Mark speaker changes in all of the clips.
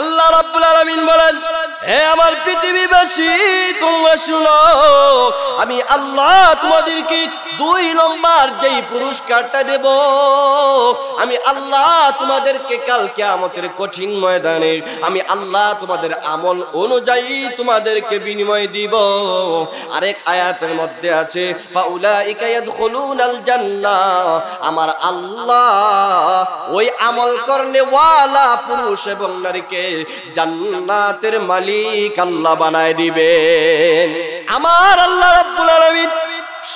Speaker 1: আল্লাহ রাব্বুল আলামিন বলেন, হে আমার পৃথিবীবাসী তোমরা শুনো, আমি আল্লাহ তোমাদেরকে 2 নম্বর যেই পুরস্কারটা দেব, আমি আল্লাহ তোমাদেরকে কাল কিয়ামতের কঠিন ময়দানে আমি আল্লাহ তোমাদের আমল অনুযায়ী তোমাদেরকে বিনিময় দিব। আরেক আয়াতের মধ্যে আছে ফাউলাইকা ইয়াদখুলুনাল জান্নাহ, আমার আল্লাহ ওই আমল করলে ওয়ালা পুরুষ এবং নারীকে জান্নাতের মালিক আল্লাহ বানায় দিবেন। আমার আল্লাহ রাব্বুল আলামিন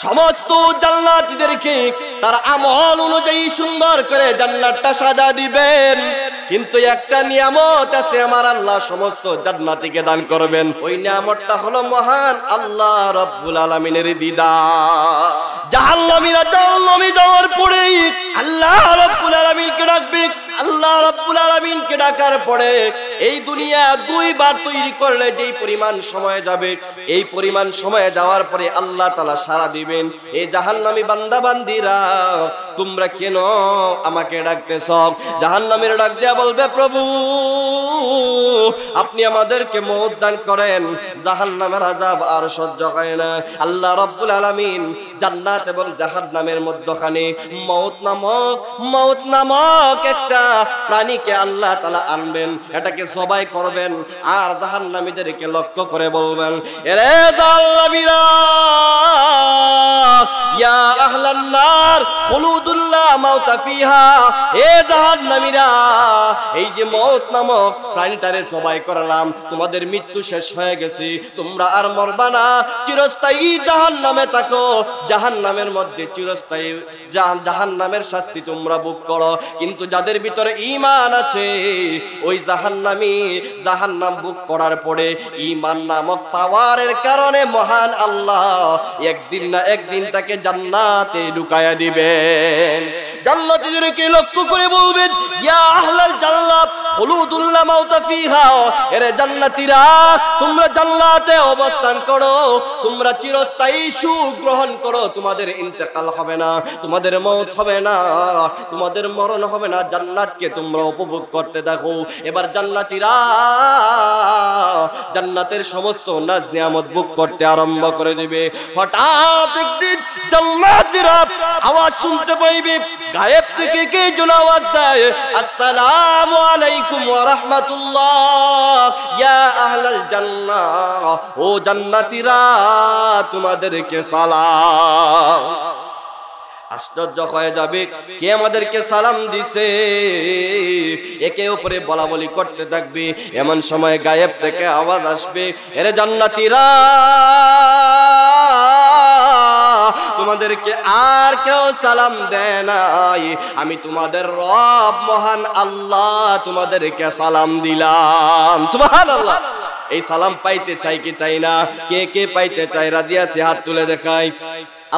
Speaker 1: সমস্ত জান্নাতীদেরকে তার আমল অনুযায়ী সুন্দর করে জান্নাতটা সাজা দিবেন, কিন্তু একটা নিয়ামত আছে আমার আল্লাহ সমস্ত জান্নাতীকে দান করবেন। ওই নিয়ামতটা হলো মহান আল্লাহ রাব্বুল আলামিনের দিদার। জাহান্নামীরা জাহান্নামে যাওয়ার পরেই আল্লাহ রাব্বুল আলামিনকে ডাকবে। আল্লাহ রাব্বুল আলামিনকে ডাকার পরে এই দুনিয়া 2 বার তৈরি করলে যেই পরিমাণ সময় যাবে, এই পরিমাণ সময় যাওয়ার পরে আল্লাহ তাআলা সাড়া দিবেন, এই জাহান্নামী বান্দা বান্দীরা তোমরা কেন আমাকে ডাকতেছ? জাহান্নামীরা ডাক দেয়া বলবে, প্রভু আপনি আমাদেরকে মওত দান করেন, জাহান্নামের আযাব আর সহ্য হয় না। আল্লাহ রাব্বুল আলামিন জান্নাত এবং জাহান্নামের মধ্যখানে মওত নামক একটা প্রাণীকে আল্লাহ তাআলা আনবেন, এটাকে জবাই করবেন আর জাহান্নামীদেরকে লক্ষ্য করে বলবেন, এরে জাহান্নামীরা ইয়া আহলান নার খুলুদুল লা মাউতা ফিহা, এ জাহান্নামীরা এই যে মওত নামক প্রাণীটারে জবাই করলাম, তোমাদের মৃত্যু শেষ হয়ে গেছে, তোমরা আর মরবা না, চিরস্থায়ী জাহান্নামে থাকো, জাহান্নামের মধ্যে চিরস্থায়ী জাহান্নামের শাস্তি তোমরা ভোগ করো। কিন্তু যাদের ভিতরে ঈমান আছে ওই জাহান্নাম ভোগ করার পরে ঈমান নামক পাওয়ারের কারণে মহান আল্লাহ একদিন না একদিন তাকে জান্নাতে ঢুকায়া দিবেন। জান্নাতীদেরকে লক্ষ্য করে বলবেন, ইয়া আহলাল জান্নাত খুলুদুল লা মাউতা ফিহা, এরে জান্নাতীরা তোমরা জান্নাতে অবস্থান করো, তোমরা চিরস্থায়ী সুখ গ্রহণ করো, তোমাদের ইন্তেকাল হবে না, তোমাদের মওত হবে না, তোমাদের মরণ হবে না, জান্নাতকে তোমরা উপভোগ করতে দেখো। এবার জান্নাতীরা জান্নাতের সমস্ত নাজ নিয়ামত ভোগ করতে আরম্ভ করে দিবে। হঠাৎ একদিন জান্নাতীরা আওয়াজ শুনতে পাইবে, গায়েব থেকে কে যেন আওয়াজ দেয়, আসসালামু আলাইকুম ওয়া রাহমাতুল্লাহ ইয়া আহলাল জান্নাহ, ও জান্নাতীরা তোমাদেরকে সালাম। আশ্চর্য হয়ে যাবে, কে আমাদেরকে সালাম দিছে, একে উপরে বলা বলি করতে থাকবে। এমন সময় গায়েব থেকে আওয়াজ আসবে, এরে জান্নাতীরা তোমাদেরকে আর কেউ সালাম দেয় নাই, আমি তোমাদের রব মহান আল্লাহ তোমাদেরকে সালাম দিলাম। সুবহানাল্লাহ। এই সালাম পাইতে চাই কি চাই না? কে কে পাইতে চাই? রাজি আছে? হাত তুলে দেখাই।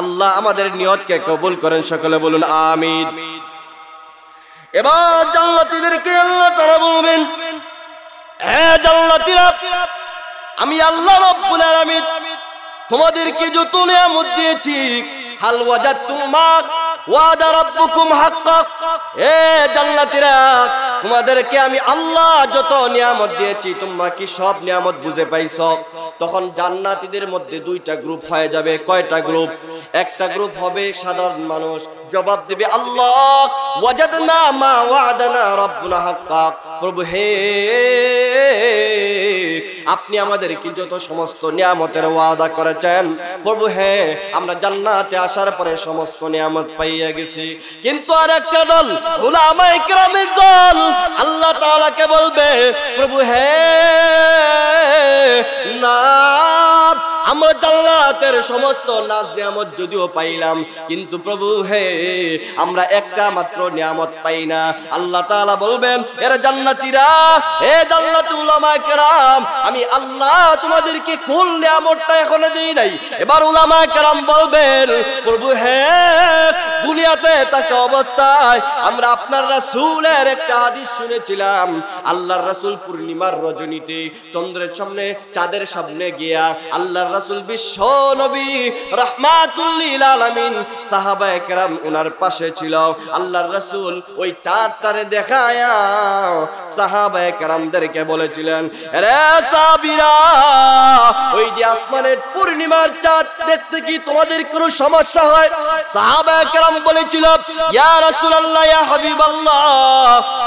Speaker 1: আল্লাহ আমাদের নিয়তকে কবুল করেন, সকলে বলুন আমিন। এবার জান্নাতীদেরকে আল্লাহ তাআলা বলবেন, হে জান্নাতীরা আমি আল্লাহ রাব্বুল আলামিন তোমাদেরকে যত নিয়ামত দিয়েছি, হাল ওয়াজাদতুম মা ওয়াদা রাব্বুকুম হাক্কা, এ জান্নাতীরা তোমাদেরকে আমি আল্লাহ যত নিয়ামত দিয়েছি তোমরা কি সব নিয়ামত বুঝে পাইছো? তখন জান্নাতীদের মধ্যে 2টা গ্রুপ হয়ে যাবে। কয়টা গ্রুপ? একটা গ্রুপ হবে সাধারণ মানুষ, জবাব দেবে আল্লাহ ওয়াজাদনা মা ওয়াদানা রাব্বুনা হাক্কা, প্রভু হে আপনি আমাদেরকে যত সমস্ত নিয়ামতের ওয়াদা করেছেন, প্রভু হে আমরা জান্নাতে আসার পরে সমস্ত নিয়ামত পাইয়া গেছি। কিন্তু আর একটা দল উলামায়ে কেরামের দল আল্লাহ তাআলাকে বলবে, প্রভু হে না আমরা জান্নাতের সমস্ত নাজ নিয়ামত যদিও পাইলাম, কিন্তু প্রভু হে আমরা একটা মাত্র নিয়ামত পাই না। আল্লাহ তাআলা বলবেন, এরা জান্নাতীরা, হে জান্নাতি উলামায়ে কেরাম আমি আল্লাহ তোমাদেরকে কোন নিয়ামতটা এখনো দেই নাই। এবার উলামায়ে কেরাম বলবেন, প্রভু হে দুনিয়াতে থাকা অবস্থায় আমরা আপনার রাসূলের একটা হাদিস শুনেছিলাম। আল্লাহর রাসূল পূর্ণিমার রজনীতে চন্দ্রের সামনে চাঁদের সামনে গিয়া আল্লাহর রাসূল বিশ্ব নবী রাহমাতুল লিল আলামিন সাহাবায়ে কেরাম ওনার পাশে ছিল। আল্লাহর রাসূল ওই চাঁদটারে দেখায়া সাহাবায়ে কেরামদেরকে বলেছিলেন, রে সাহাবীরা, ওই যে আসমানের পূর্ণিমার চাঁদ দেখতে কি তোমাদের কোনো সমস্যা হয়? সাহাবায়ে কেরাম বলেছিল, ইয়া রাসূলুল্লাহ, ইয়া হাবিবাল্লাহ,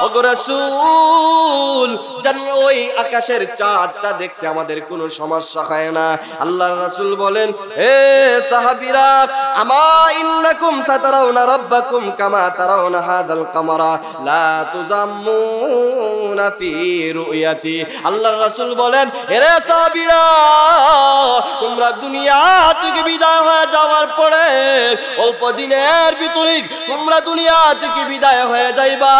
Speaker 1: ওগো রাসূল, জানো ওই আকাশের চাঁদটা দেখতে আমাদের কোনো সমস্যা হয় না। আল্লাহর রাসূল বলেন, হে সাহাবীরা, আমা ইন্নাকুম সাতারাউনা রাব্বাকুম কামা তারাউনা হাদাল কামারা লা তুজাম্মুনা ফি রুয়াতি। আল্লাহর রাসূল বলেন, হে সাহাবীরা, তোমরা দুনিয়া থেকে বিদায় হয়ে যাওয়ার পরে অল্প দিনের ভিতরে তোমরা দুনিয়া থেকে বিদায় হয়ে যাইবা।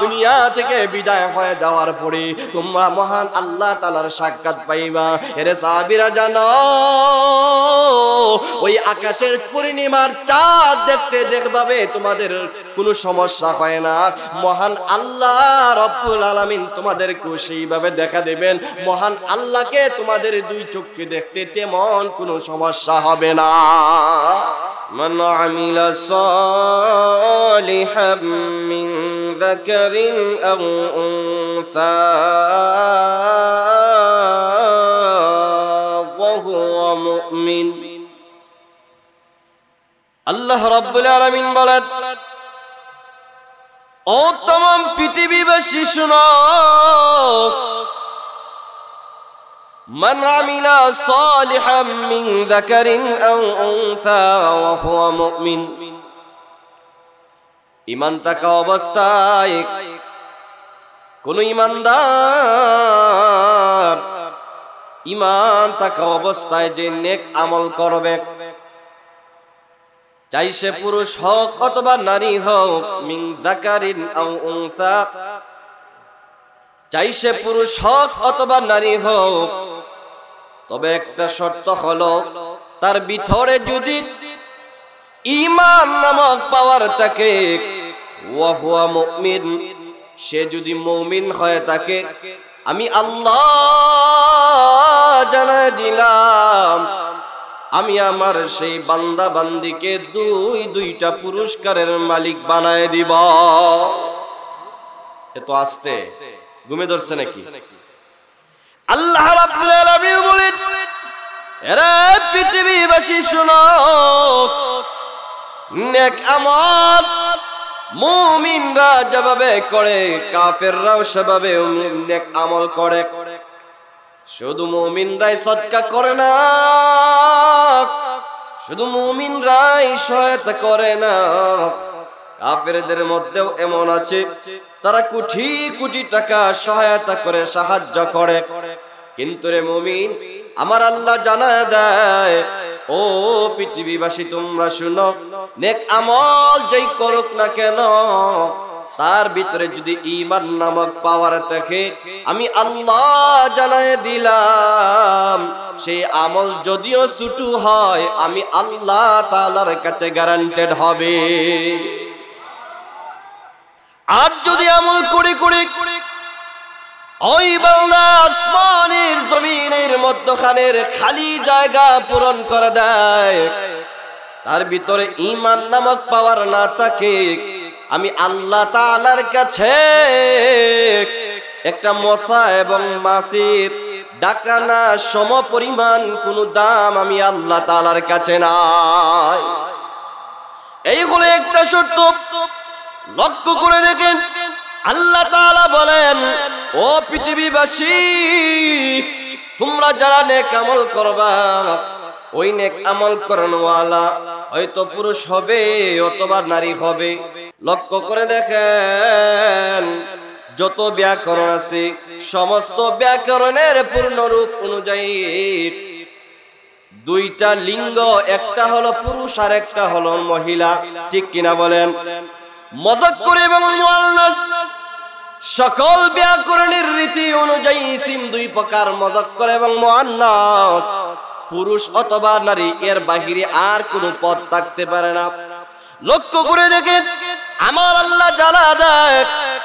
Speaker 1: দুনিয়া থেকে বিদায় হয়ে যাওয়ার পরে তোমরা মহান আল্লাহ তাআলার সাক্ষাৎ পাইবা। হে সাহাবীরা, জানো ওই আকাশের পূর্ণিমার চাঁদ দেখতে দেখভাবে তোমাদের কোনো সমস্যা হয় না। মহান আল্লাহ রব্বুল আলামিন তোমাদেরকে সেইভাবে দেখা দেবেন, মহান আল্লাহকে তোমাদের দুই চোখে দেখতে তেমন কোনো সমস্যা হবে না। মান আমিলা সালিহাম মিন যাকারিন আও উনসা ওয়া হুয়া মুমিন। আল্লাহ রাব্বুল আলামিন বলেন, ও तमाम পৃথিবীবাসী শুনো, মান আমিলা সালিহাম মিন যাকারিন আও উনসা ওয়া হুয়া মুমিন। ঈমান থাকা অবস্থায় কোন ঈমানদার ঈমান থাকা অবস্থায় যে নেক আমল করবে, চাই সে পুরুষ হোক অথবা নারী হোক, মিন যাকারিন আও উনসা, চাই সে পুরুষ হোক অথবা নারী হোক, তবে একটা শর্ত হলো তার ভিতরে যদি ঈমান নামক পাওয়ার থাকে, ওয়া হুয়া মুমিন, সে যদি মুমিন হয়ে থাকে, আমি আল্লাহ জানাই দিলাম, আমি আমার সেই বান্দা বান্দিকে দুইটা পুরস্কারের মালিক বানায় দিব। এত আস্তে ঘুমে ধরছে নাকি? আল্লাহ রাব্বুল আলামিন বলেন, এরা পৃথিবীবাসী শুনো, নেক আমল মুমিনরা যেভাবে করে কাফেররাও সেভাবে নেক আমল করে। শুধু মুমিনরাই সদকা করে না, শুধু মুমিনরাই সহায়তা করে না, কাফেরদের মধ্যেও এমন আছে তারা কোটি কোটি টাকা সহায়তা করে, সাহায্য করে। কিন্তু রে মুমিন, আমার আল্লাহ জানায় দেয়, ও পৃথিবীবাসী তোমরা শুনো, নেক আমল যেই করুক না কেন, তার ভিতরে যদি ঈমান নামক পাওয়ার থাকে, আমি আল্লাহ জানায় দিলাম, সেই আমল যদিও ছোট হয়, আমি আল্লাহ তাআলার কাছে গ্যারান্টেড হবে। আর যদি আমল করে করে ওই বান্দা আসমানের জমিনের মধ্যখানের খালি জায়গা পূরণ করে দেয়, তার ভিতরে ঈমান নামক পাওয়ার না থাকে, আমি আল্লাহ তাআলার কাছে একটা মশা এবং মাছির ডাকানা সম পরিমাণ কোনো দাম আমি আল্লাহ তাআলার কাছে নাই। এইগুলো একটা শর্ত লক্ষ্য করে দেখেন। আল্লাহ তাআলা বলেন, ও পৃথিবীবাসী, তোমরা যারা নেক আমল করবা, ওই নেক আমল করনওয়ালা হয়তো পুরুষ হবে অথবা নারী হবে। লক্ষ্য করে দেখেন, যত ব্যাকরণ আছে সমস্ত ব্যাকরণের পূর্ণরূপ অনুযায়ী দুইটা লিঙ্গ, একটা হলো পুরুষ আর একটা হলো মহিলা, ঠিক কিনা বলেন? মুযাক্কার এবং মুআন্নাস সকল ব্যাকরণের রীতি অনুযায়ী ইসিম দুই প্রকার, মুযাক্কার এবং মুআন্নাস, পুরুষ অথবা নারী, এর বাহিরে আর কোনো পদ থাকতে পারে না। লক্ষ্য করে দেখেন আমার আল্লাহ জানা দেয়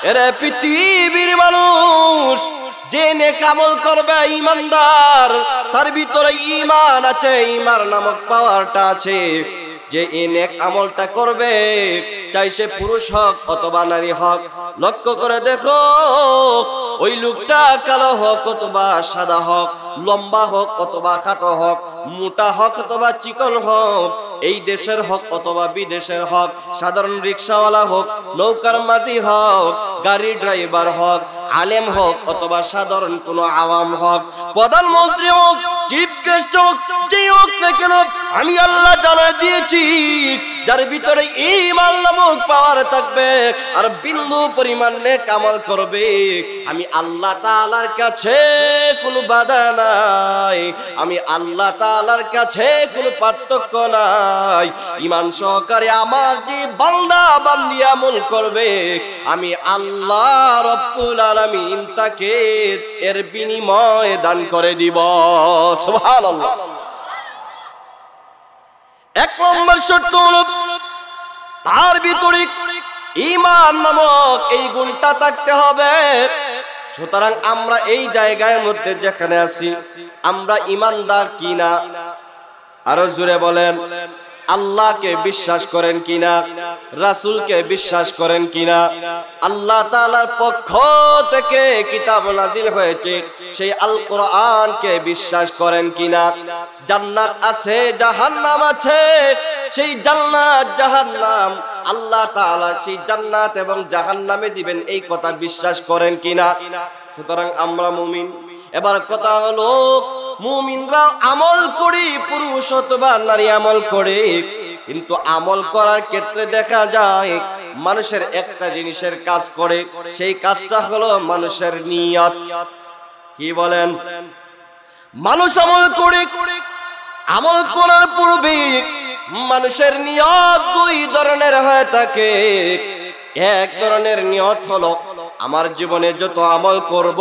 Speaker 1: এরা পৃথিবীর মানুষ যে নেক আমল করবে ঈমানদার তার ভিতরে ঈমান আছে, ঈমান নামক পাওয়ারটা আছে। যে এই নেক আমলটা করবে চাই সে পুরুষ হোক অথবা নারী হোক, লক্ষ্য করে দেখো ওই লোকটা কালো হোক অথবা সাদা হোক, লম্বা হোক অথবা খাটো হোক, মোটা হোক অথবা চিকন হোক, এই দেশের হোক অথবা বিদেশের হোক, সাধারণ রিকশাওয়ালা হোক, নৌকার মাঝি হোক, গাড়ির ড্রাইভার হোক, আলেম হোক অথবা সাধারণ কোনো আওয়াম হোক, প্রধানমন্ত্রী হোক, চিফ গেস্ট হোক, যেই হোক না কেন আমি আল্লাহ জানাই দিয়েছি যার ভিতরে ঈমান নামক পাওয়ার থাকবে আর বিন্দু পরিমাণ নেক আমল করবে, আমি আল্লাহ তাআলার কাছে কোনো বাধা নাই, আমি আল্লাহ তাআলার কাছে কোনো পার্থক্য নাই। ঈমান সহকারে আমার যে বান্দা বান্দি আমল করবে আমি আল্লাহ রব্বুল আলামিন তাকে এর বিনিময় দান করে দিব। সুবহানাল্লাহ। এক নম্বর শর্ত হলো তার ভিতরে ঈমান নামক এই গুণটা থাকতে হবে। সুতরাং আমরা এই জায়গার মধ্যে যেখানে আছি আমরা ঈমানদার কিনা? আরো জোরে বলেন। আল্লাহকে বিশ্বাস করেন কিনা? রাসূলকে বিশ্বাস করেন কিনা? আল্লাহ তাআলার পক্ষ থেকে কিতাব নাজিল হয়েছে সেই আল কোরআনকে বিশ্বাস করেন কিনা? জান্নাত আছে, জাহান্নাম আছে, সেই জান্নাত জাহান্নাম আল্লাহ তাআলা সেই জান্নাত এবং জাহান্নামে দিবেন এই কথা বিশ্বাস করেন কিনা? সুতরাং আমরা মুমিন। এবার কথা হলো মুমিনরা আমল করি, পুরুষ অথবা নারী আমল করে, কিন্তু আমল করার ক্ষেত্রে দেখা যায় মানুষের একটা জিনিসের কাজ করে, সেই কাজটা হলো মানুষের নিয়ত। কি বলেন? মানুষ আমল করে, আমল করার পূর্বে মানুষের নিয়ত দুই ধরনের হয়ে থাকে। এক ধরনের নিয়ত হলো আমার জীবনে যত আমল করব,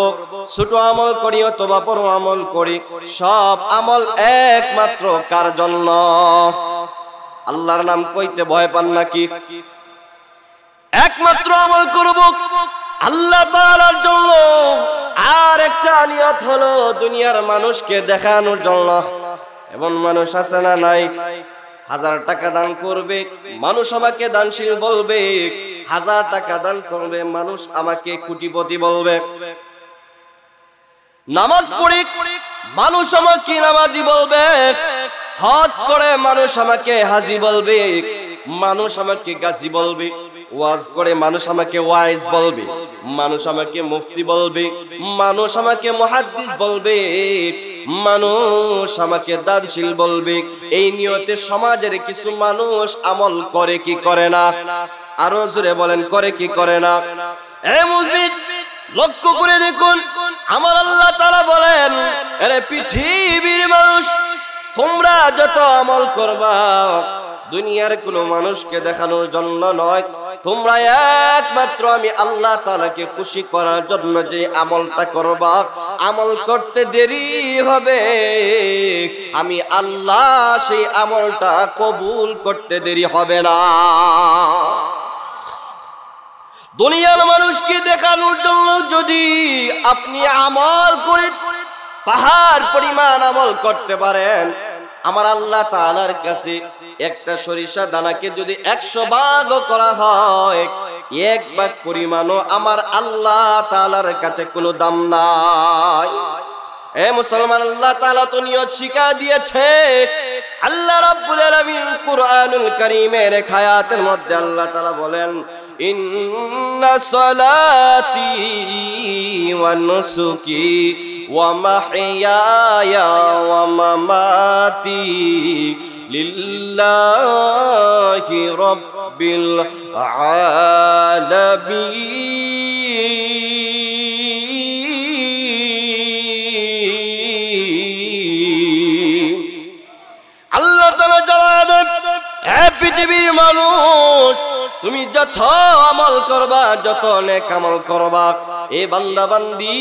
Speaker 1: ছোট আমল করি অথবা বড় আমল করি, সব আমল একমাত্র কার জন্য? আল্লাহর নাম কইতে ভয় পান নাকি? একমাত্র আমল করব আল্লাহ তাআলার জন্য। আর একটা নিয়ত হলো দুনিয়ার মানুষকে দেখানোর জন্য। এমন মানুষ আছে না নাই? 1000 টাকা দান করবে, মানুষ আমাকে দানশীল বলবে। 1000 টাকা দান করবে, মানুষ আমাকে কোটিপতি বলবে। নামাজ পড়ে মানুষ আমাকে নামাজি বলবে। হজ করে মানুষ আমাকে হাজি বলবে, মানুষ আমাকে গাজী বলবে। ওয়াজ করে মানুষ আমাকে ওয়াইজ বলবে, মানুষ আমাকে মুফতি বলবে, মানুষ আমাকে মুহাদ্দিস বলবে, মানুষ আমাকে দানশীল বলবে। এই নিয়তে সমাজের কিছু মানুষ আমল করে কি করে না? আরো জোরে বলেন, করে কি করে না? এ মুসলিম লক্ষ্য করে দেখুন, আমার আল্লাহ তাআলা বলেন আরে পৃথিবীর মানুষ তোমরা যত আমল করবা দুনিয়ার কোনো মানুষকে দেখানোর জন্য নয়, তোমরা একমাত্র আমি আল্লাহ তাআলাকে খুশি করার জন্য যে আমলটা করবা, আমল করতে দেরি হবে, আমি আল্লাহ সেই আমলটা কবুল করতে দেরি হবে না। দুনিয়ার মানুষকে দেখানোর জন্য যদি আপনি আমল করে পাহাড় পরিমাণ আমল করতে পারেন, আমার আল্লাহ তাআলার কাছে একটা সরিষা দানাকে যদি 100 ভাগ করা হয়, 1 ভাগ পরিমাণও আমার আল্লাহ তাআলার কাছে কোনো দাম নাই। এ মুসলমান, আল্লাহ তাআলা তো নিয়ত শিক্ষা দিয়েছে। আল্লাহ রাব্বুল আলামিন কুরআনুল কারীমের এক আয়াতের মধ্যে আল্লাহ তাআলা বলেন, ইন্না সালাতি ওয়া নুসুকি ওয়া মাহইয়ায়া ওয়া মামাতি লিল্লাহি রাব্বিল আলামিন। আল্লাহ তাআলা জানান, হে পৃথিবীর মানুষ, তুমি যত আমল করবা, যত নেক আমল করবা, এ বান্দা বান্দি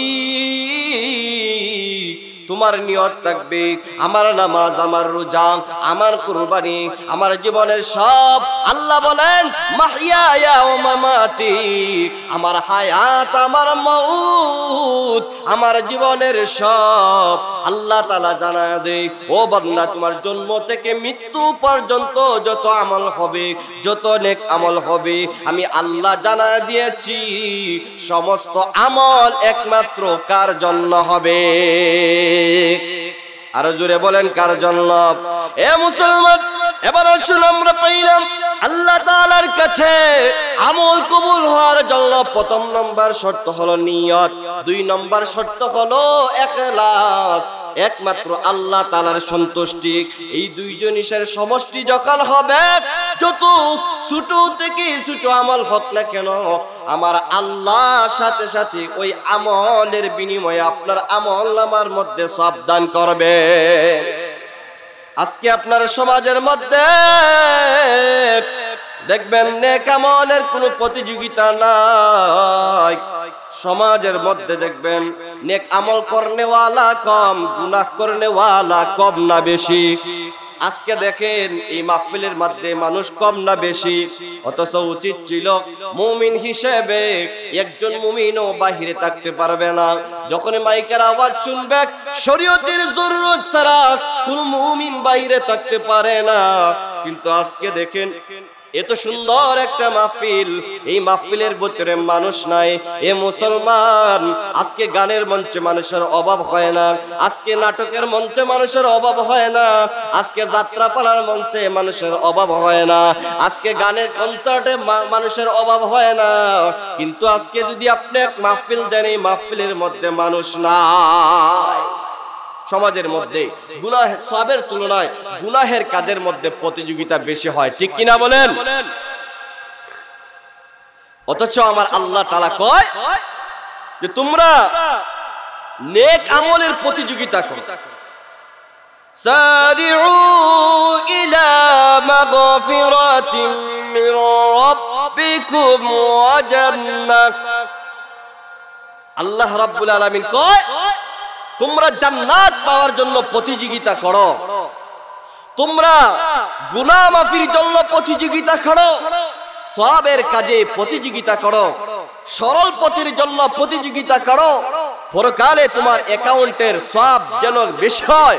Speaker 1: তোমার নিয়ত থাকবে আমার নামাজ, আমার রোজা, আমার কুরবানি, আমার জীবনের সব। আল্লাহ বলেন মাহইয়ায়া ওয়া মামাতি, আমার হায়াত, আমার মউত, আমার জীবনের সব আল্লাহ তাআলা জানায় দেয়, ও বান্দা তোমার জন্ম থেকে মৃত্যু পর্যন্ত যত আমল হবে, যত নেক আমল হবে, আমি আল্লাহ জানায় দিয়েছি সমস্ত আমল একমাত্র কার জন্য হবে? আরো জোরে বলেন কার জন্য? এ মুসলমান, এবার আসুন আমরা পাইলাম আল্লাহ তাআলার কাছে আমল কবুল হওয়ার জন্য প্রথম নম্বর শর্ত হলো নিয়ত, 2 নম্বর শর্ত হলো ইখলাস, একমাত্র আল্লাহ তাআলার সন্তুষ্টি। এই 2 জিনিসের সমষ্টি যখন হবে, যত ছোট থেকে ছোট আমল হোক না কেন, আমার আল্লাহ সাথে সাথে ওই আমলের বিনিময়ে আপনার আমল নামার মধ্যে সওয়াব দান করবে। আজকে আপনার সমাজের মধ্যে দেখবেন নেক আমলের কোনো প্রতিযোগিতা নাই। সমাজের মধ্যে দেখবেন নেক আমল করনেওয়ালা কম, গুনাহ করনেওয়ালা কম না বেশি? আজকে দেখেন এই মাহফিলের মধ্যে মানুষ কম না বেশি? অথচ উচিত ছিল মুমিন হিসেবে একজন মুমিনও বাহিরে থাকতে পারবে না। যখন মাইকের আওয়াজ শুনবে, শরীয়তের জরুরত ছাড়া কোন মুমিন বাহিরে থাকতে পারে না। কিন্তু আজকে দেখেন এত সুন্দর একটা মাহফিল, এই মাহফিলের ভিতরে মানুষ নাই। এ মুসলমান, আজকে গানের মঞ্চে মানুষের অভাব হয় না, আজকে নাটকের মঞ্চে মানুষের অভাব হয় না, আজকে যাত্রাপালার মঞ্চে মানুষের অভাব হয় না, আজকে গানের কনসার্টে মানুষের অভাব হয় না। কিন্তু আজকে যদি আপনি এক মাহফিল দেন, এই মাহফিলের মধ্যে মানুষ নাই। সমাজের মধ্যে গুনাহ সওয়াবের তুলনায় গুনাহের কাজের মধ্যে প্রতিযোগিতা বেশি হয়, ঠিক কিনা বলেন? অথচ আমার আল্লাহ তাআলা কয় যে তোমরা নেক আমলের প্রতিযোগিতা করো। সারিউ ইলা মাগফিরাতিন মির রাব্বিকুম ওয়া জান্নাহ। আল্লাহ রাব্বুল আলামিন কয় তোমরা জান্নাত পাওয়ার জন্য প্রতিযোগিতা করো, তোমরা গুনাহ মাফির জন্য প্রতিযোগিতা করো, সওয়াবের কাজে প্রতিযোগিতা করো, সরল পথের জন্য প্রতিযোগিতা করো, পরকালে তোমার অ্যাকাউন্টের সওয়াব যেন বেশি হয়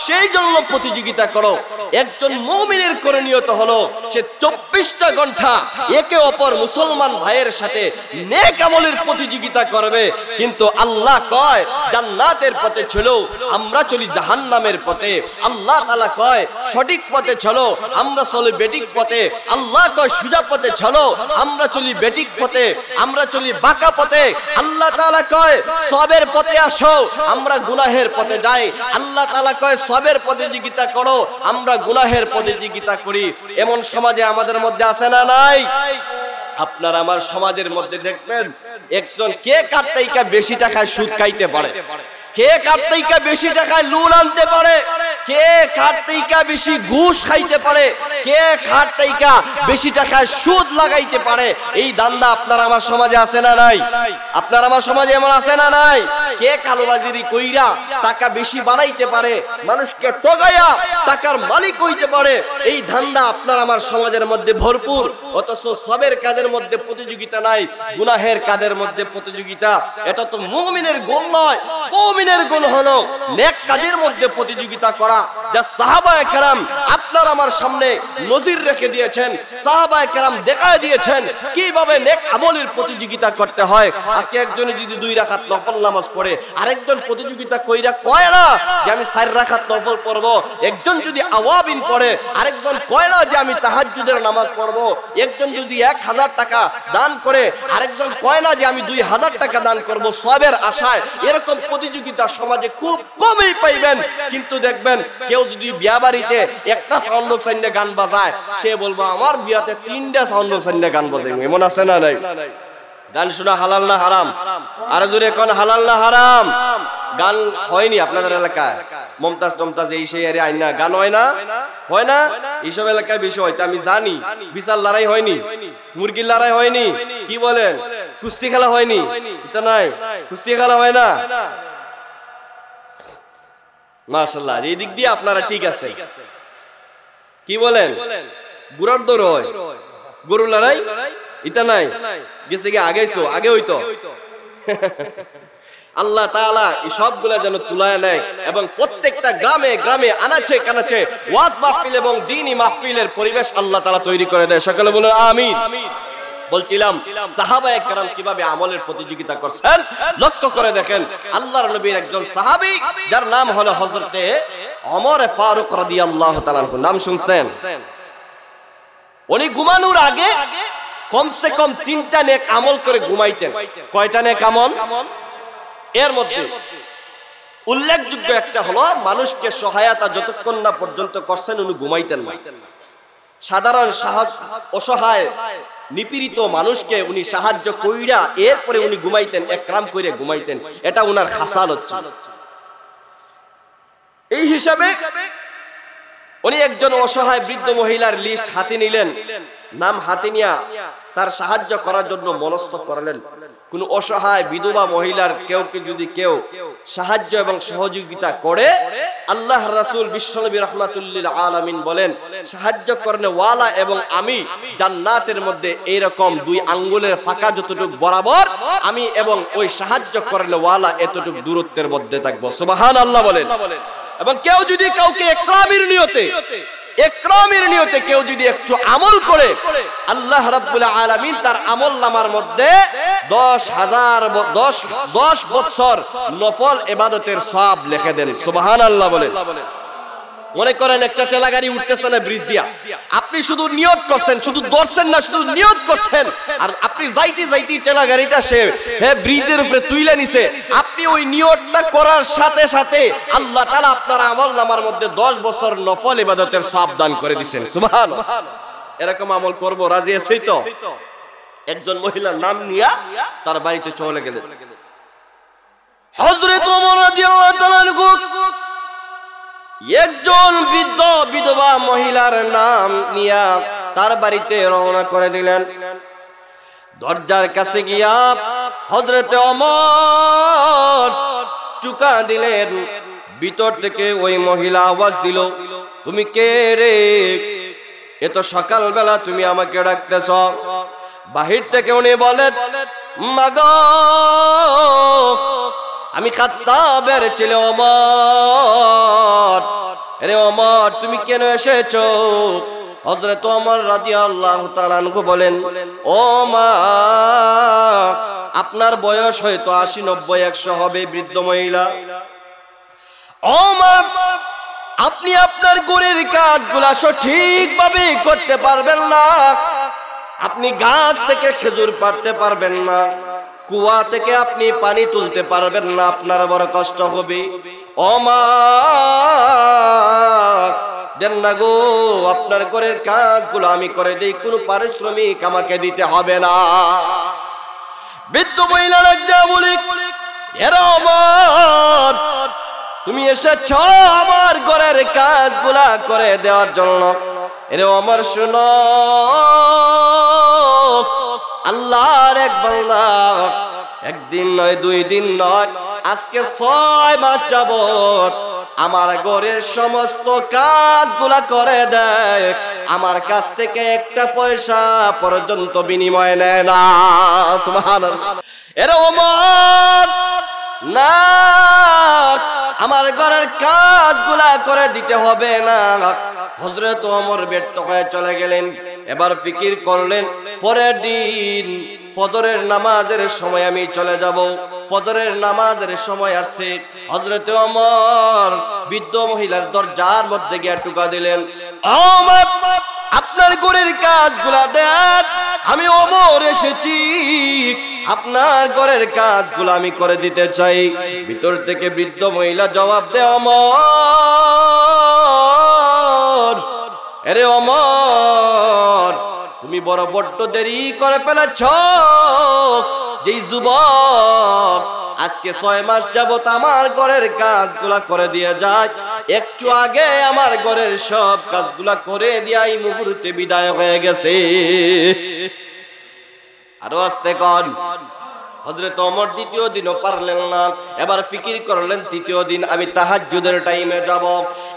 Speaker 1: সেই জন্য প্রতিযোগিতা করো। একজন মুমিনের করণীয় হলো সে 24টা ঘন্টা একে অপর মুসলমান ভাইয়ের সাথে নেক আমলের প্রতিযোগিতা করবে। কিন্তু আল্লাহ কয় জান্নাতের পথে চলো, আমরা চলি জাহান্নামের পথে। আল্লাহ তাআলা কয় সঠিক পথে চলো, আমরা চলি বেঠিক পথে। আল্লাহ কয় সোজা পথে চলো, আমরা চলি বেঠিক পথে, আমরা চলি বাঁকা পথে। আল্লাহ তাআলা কয় সওয়াবের পথে আসো, আমরা গুনাহের পথে যাই। আল্লাহ তাআলা কয় সওয়াবের প্রতিযোগিতা করো, আমরা গুনাহের প্রতিযোগিতা করি। এমন সমাজে আমাদের মধ্যে আছে না নাই? আপনার আমার সমাজের মধ্যে দেখবেন একজন কে কার থেকে বেশি টাকায় সুদ খাইতে পারে, কে কার থেকে বেশি টাকায় লোন আনতে পারে, কে কার থেকে বেশি ঘুষ খাইতে পারে, কে কার থেকে বেশি টাকায় সুদ লাগাইতে পারে। এই দান্দা আপনার আমার সমাজে আছে না নাই? আপনার আমার সমাজে এমন আছে না নাই? কে কালোবাজারি কইরা টাকা বেশি বানাইতে পারে, মানুষকে ঠগাইয়া টাকার মালিক হইতে পারে, এই ধান্দা আপনার আমার সমাজের মধ্যে ভরপুর। অথচ সবের কাজের মধ্যে প্রতিযোগিতা নাই, গুনাহের কাজের মধ্যে প্রতিযোগিতা। এটা তো মুমিনের গুণ নয়। মুমিনের গুণ হলো নেক কাজের মধ্যে প্রতিযোগিতা করা, যা সাহাবায়ে কেরাম আপনার আমার সামনে নজির রেখে দিয়েছেন। সাহাবায়ে কেরাম দেখায় দিয়েছেন কিভাবে নেক আমলের প্রতিযোগিতা করতে হয়। আজকে একজন যদি 2 রাকাত নফল নামাজ পড়ে, আরেকজন প্রতিযোগিতা কইরা কয় না যে আমি 4 রাকাত নফল পড়ব। একজন যদি আওয়াবিন পড়ে, আরেকজন কয় না যে আমি তাহাজ্জুদের নামাজ পড়ব। একজন যদি 1000 টাকা দান করে, আরেকজন কয় না যে আমি 2000 টাকা দান করব সওয়াবের আশায়। এরকম প্রতিযোগিতা সমাজে খুব কমই পাইবেন। কিন্তু দেখবেন কেউ যদি বিয়া বাড়িতে একটা সাউন্ড বক্স এনে গান বাজায়, সে বলবো আমার বিয়াতে 3টা সাউন্ড বক্স এনে গান বাজাই। এমন আছে না নাই? গান শোনা হালাল না হারাম? আর জোরে কোন হালাল না হারাম? গান হয়নি আপনাদের এলাকায়? মমতাজ টমতাজ এই সেই আরে আইনা গান হয় না? হয় না? এইসব এলাকায় বেশি হয়, আমি জানি। বিশাল লড়াই হয়নি, মুরগির লড়াই হয়নি, কি বলেন? কুস্তি খেলা হয়নি? এটা নাই, কুস্তি খেলা হয় না। মাশাআল্লাহ, এই দিক দিয়ে আপনারা ঠিক আছে। কি বলেন? গুড়ার দৌড় হয়, গরু লড়াই ইটা নাই, গেছে গিয়ে আগেইছো, আগে হইতো। আল্লাহ তাআলা এই সবগুলা যেন তুলায় নেয় এবং প্রত্যেকটা গ্রামে গ্রামে আনাচে কানাচে ওয়াজ মাহফিল এবং দ্বীনি মাহফিলের পরিবেশ আল্লাহ তাআলা তৈরি করে দেয়। সকলে বলুন আমিন। বলছিলাম সাহাবায়ে কেরাম কিভাবে আমলের প্রতিযোগিতা করছেন, লক্ষ্য করে দেখেন। আল্লাহর নবীর একজন সাহাবী যার নাম হলো হযরতে ওমর ফারুক রাদিয়াল্লাহু তাআলা আনহু, নাম শুনছেন? উনি ঘুমানোর আগে কমসে কম 3টা নেক আমল করে ঘুমাইতেন। কয়টা নেক আমল? এর মধ্যে উল্লেখযোগ্য একটা হলো মানুষকে সহায়তা যতক্ষণ না পর্যন্ত করছেন উনি ঘুমাইতেন না। সাধারণ অসহায় নিপীড়িত মানুষকে উনি সাহায্য কইরা এরপরে উনি ঘুমাইতেন, একরাম কইরে ঘুমাইতেন। এটা উনার খাসালত ছিল। এই হিসাবে উনি একজন অসহায় বৃদ্ধ মহিলার লিস্ট হাতে নিলেন, নাম হাতে নিয়া তার সাহায্য করার জন্য মনস্থ করলেন। কোন অসহায় বিধবা মহিলার কেউকে যদি কেউ সাহায্য এবং সহযোগিতা করে, আল্লাহ রাসূল বিশ্বনবী রাহমাতুল্লিল আলামিন বলেন সাহায্য করনে ওয়ালা এবং আমি জান্নাতের মধ্যে এইরকম 2 আঙ্গুলের ফাঁকা যতটুকু বরাবর আমি এবং ওই সাহায্য করনে ওয়ালা এতটুকু দূরত্বের মধ্যে থাকবো। সুবহানাল্লাহ বলেন। এবং কেউ যদি কাউকে একরামের নিয়তে কেউ যদি একটু আমল করে, আল্লাহ রাব্বুল আলামিন তার আমলনামার মধ্যে 10 বছর নফল ইবাদতের সওয়াব লিখে দেন। সুবহানাল্লাহ বলেন। মনে করেন একটা ঠেলা গাড়ি উঠতেছে না ব্রিজ দিয়া, আপনি শুধু নিয়ত করছেন, শুধু দর্শন না, শুধু নিয়ত করছেন, আর আপনি যাইতে যাইতে ঠেলা গাড়িটা ব্রিজের উপরে তুইলা নিছে। আপনি ওই নিয়তটা করার সাথে সাথে আল্লাহ তাআলা আপনার আমলনামার মধ্যে 10 বছর নফল ইবাদতের সওয়াব দান করে দিবেন। সুবহানাল্লাহ। এরকম আমল করব, রাজি আছেন তো? একজন মহিলার নাম নিয়া তার বাড়িতে চলে গেলেন। হযরত ওমর রাদিয়াল্লাহু তাআলা আনহু একজন বৃদ্ধ বিধবা মহিলার নাম নিয়া তার বাড়িতে রওনা করে দিলেন। দরজার কাছে গিয়া হযরত ওমর টুকা দিলেন। ভিতর থেকে ওই মহিলা আওয়াজ দিল, তুমি কে রে? এত সকালবেলা তুমি আমাকে ডাকতেছ? বাহির থেকে উনি বলেন, মাগো আমি খাত্তাবের ছেলে ওমর। আরে ওমর তুমি কেন এসেছো? হযরত ওমর রাদিয়াল্লাহু তাআলা আনহু বলেন, ও মা, আপনার বয়স হয়তো 80, 90, 100 হবে, বৃদ্ধ মহিলা। ও মা, আপনি আপনার ঘরের কাজগুলা সঠিকভাবে করতে পারবেন না। আপনি গাছ থেকে খেজুর পাড়তে পারবেন না, কুয়া থেকে আপনি পানি তুলতে পারবেন না, আপনার বড় কষ্ট হবে। ও মা, দেন না গো, আপনার ঘরের কাজগুলো আমি করে দেই, কোনো পারিশ্রমিক আমাকে দিতে হবে না। বৃদ্ধ মহিলারা বলি, এরা আমার, তুমি এসেছ আমার ঘরের কাজগুলা করে দেওয়ার জন্য। এরে আমার শোনো, আল্লাহর এক বান্দা একদিন নয়, 2 দিন নয়, আজকে 6 মাস যাবত আমার ঘরের সমস্ত কাজগুলা করে দেয়, আমার কাছ থেকে একটা পয়সা পর্যন্ত বিনিময় নেয় না। সুবহানাল্লাহ। এরে ওমর, না, আমার ঘরের কাজগুলা করে দিতে হবে না। হযরত ওমর ব্যর্থ হয়ে চলে গেলেন। এবার ফিকির করলেন, পরের দিন ফজরের নামাজের সময় আমি চলে যাব। ফজরের নামাজের সময় আসছে। হযরত ওমর বৃদ্ধ মহিলার দরজার মধ্যে গিয়ে টুকা দিলেন, ওমর আপনার ঘরের কাজগুলা দেন, আমি ওমর এসেছি, আপনার ঘরের কাজগুলো আমি করে দিতে চাই। ভিতর থেকে বৃদ্ধ মহিলা জবাব দেয়, ওমর, আরে ওমর তুমি বড় বড্ড দেরি করে ফেলেছ। যেই যুবক আজকে 6 মাস যাবত আমার ঘরের কাজগুলা করে দিয়ে যায়, একটু আগে আমার ঘরের সব কাজগুলা করে দিয়ে এই মুহূর্তে বিদায় হয়ে গেছে। আরো আস্তে কর, হযরত ওমর দ্বিতীয় দিনও পারলেন না, এবার ফিকির করলেন তৃতীয় দিন আমি তাহাজ্জুদের টাইমে যাব।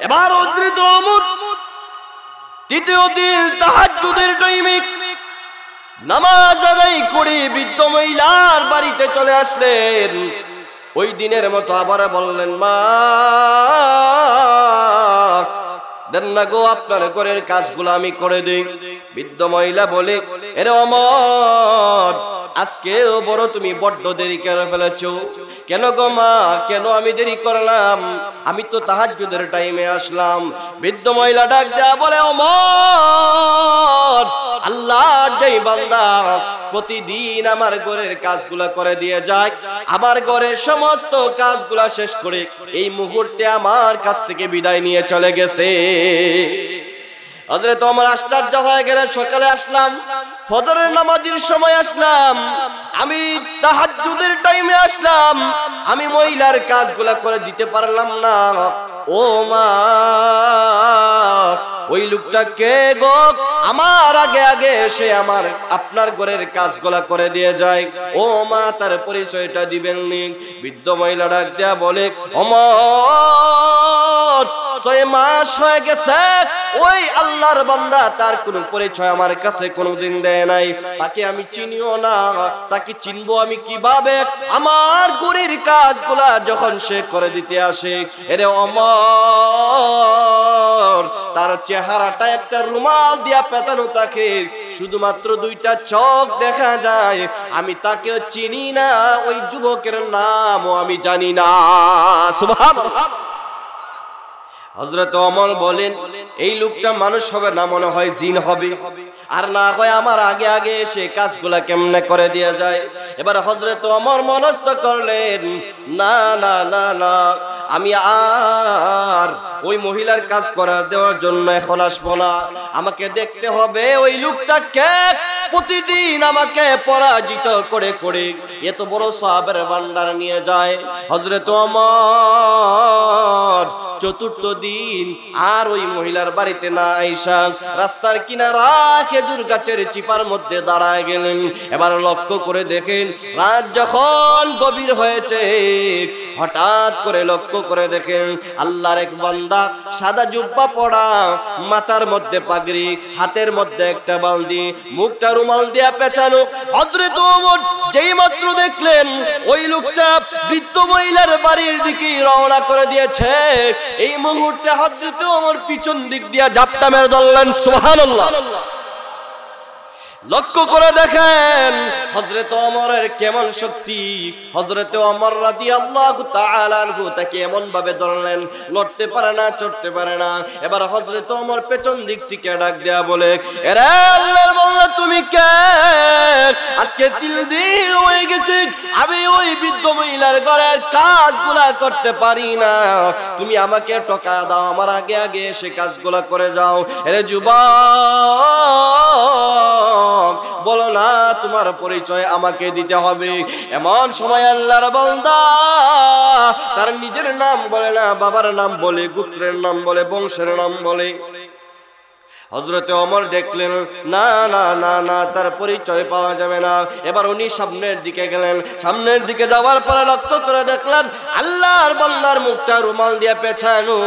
Speaker 1: এবার হযরত ওমর তৃতীয় দিন তাহাজ্জুদের টাইমে নামাজ আদায় করে বৃদ্ধ মহিলার বাড়িতে চলে আসলেন। ওই দিনের মতো আবার বললেন, মা দেন না গো, আপনার ঘরের কাজগুলো আমি করে দিই। বৃদ্ধ মহিলা বলে, এরে ওমর, আজকেও বড় তুমি বড্ড দেরি করে ফেলেছো। কেন গো মা, কেন আমি দেরি করলাম? আমি তো তাহাজ্জুদের টাইমে আসলাম। বৃদ্ধ মহিলা ডাক দেয়া বলে, ওমর, আল্লাহর যেই বান্দা প্রতিদিন আমার ঘরের কাজগুলা করে দিয়ে যায়, আমার ঘরের সমস্ত কাজগুলা শেষ করে এই মুহূর্তে আমার কাছ থেকে বিদায় নিয়ে চলে গেছে। হযরত ওমর আশ্চর্য হয়ে গেলেন। সকালে আসলাম, ফজরের নামাজের সময় আসলাম, আমি তাহাজ্জুদের টাইমে আসলাম, আমি মহিলার কাজগুলা করে দিতে পারলাম না। ও মা, ওই লোকটা কে গো, আমার আগে আগে এসে আমার আপনার ঘরের কাজগুলা করে দিয়ে যায়? ও মা, তার পরিচয়টা দিবেন নি? বৃদ্ধ মহিলা ডাক দেয়া বলে, ওমর, 6 মাস হয়ে গেছে ওই আল্লাহর বান্দা তার কোনো পরিচয় আমার কাছে কোনোদিন দেয় নাই, তাকে আমি চিনিও না, তাকে চিনবো আমি কিভাবে? আমার ঘরের কাজগুলা যখন সে করে দিতে আসে, এরে ওমর, তার চেহারাটা একটা রুমাল দিয়া পেঁচানো থাকে, শুধুমাত্র 2টা চোখ দেখা যায়, আমি তাকেও চিনি না, ওই যুবকের নামও আমি জানি না। সুবহানাল্লাহ। হযরত ওমর বলেন, এই লোকটা মানুষ হবে না, মনে হয় জিন হবে, আর না হয় আমার আগে আগে এসে কাজগুলা কেমনে করে দিয়ে যায়। এবার হযরত ওমর মনস্থ করলেন, না না না না, আমি আর ওই মহিলার কাজ করার দেওয়ার জন্য এখন আসবো না, আমাকে দেখতে হবে ওই লোকটাকে প্রতিদিন আমাকে পরাজিত করে করে এত বড় সওয়াবের ভান্ডার নিয়ে যায়। হযরত ওমর চতুর্থ দিন আর ওই মহিলার বাড়িতে না আইসা রাস্তার কিনারা খেজুর গাছের চিপার মধ্যে দাঁড়ায় গেলেন। এবার লক্ষ্য করে দেখেন, রাত যখন গভীর হয়েছে, হঠাৎ করে লক্ষ্য করে দেখেন আল্লাহর এক বান্দা সাদা জুব্বা পরা, মাথার মধ্যে পাগড়ি, হাতের মধ্যে একটা বালতি, মুখটা রুমাল দিয়া পেঁচানো। হযরত ওমর যেই মাত্র দেখলেন ওই লোকটা বৃদ্ধ মহিলার বাড়ির দিকে রওনা করে দিয়েছে, এই মুহূর্তে হযরত ওমর পিছন দিক দিয়া ঝাপটা মেরে ধরলেন। সুবহানাল্লাহ। লক্ষ্য করে দেখেন হযরত ওমরের কেমন শক্তি। হযরত ওমর রাদিয়াল্লাহু তাআলা আনহু তাকে এমন ভাবে ধরলেন, লড়তে পারে না, চড়তে পারে না। এবার হযরত ওমর পেছন দিক থেকে ডাক দেয়া বলে, এরে আল্লাহর বান্দা, তুমি কে? আজকে 3 দিন হয়ে গেছে আমি ওই বৃদ্ধ মহিলার ঘরের কাজগুলা করতে পারি না, তুমি আমাকে টকা দাও, আমার আগে আগে এসে কাজগুলা করে যাও। এরে যুবক, বলো না তোমার পরিচয় আমাকে দিতে হবে। এমন সময় আল্লাহর বান্দা তার নিজের নাম বলে না, বাবার নাম বলে, গোত্রের নাম বলে, বংশের নাম বলে। হযরত ওমর দেখলেন না না না না, তার পরিচয় পাওয়া যাবে না। এবার উনি সামনের দিকে গেলেন। সামনের দিকে যাওয়ার পরে লক্ষ্য করে দেখলেন আল্লাহর বান্দার মুখটা রুমাল দিয়ে পেঁচানো,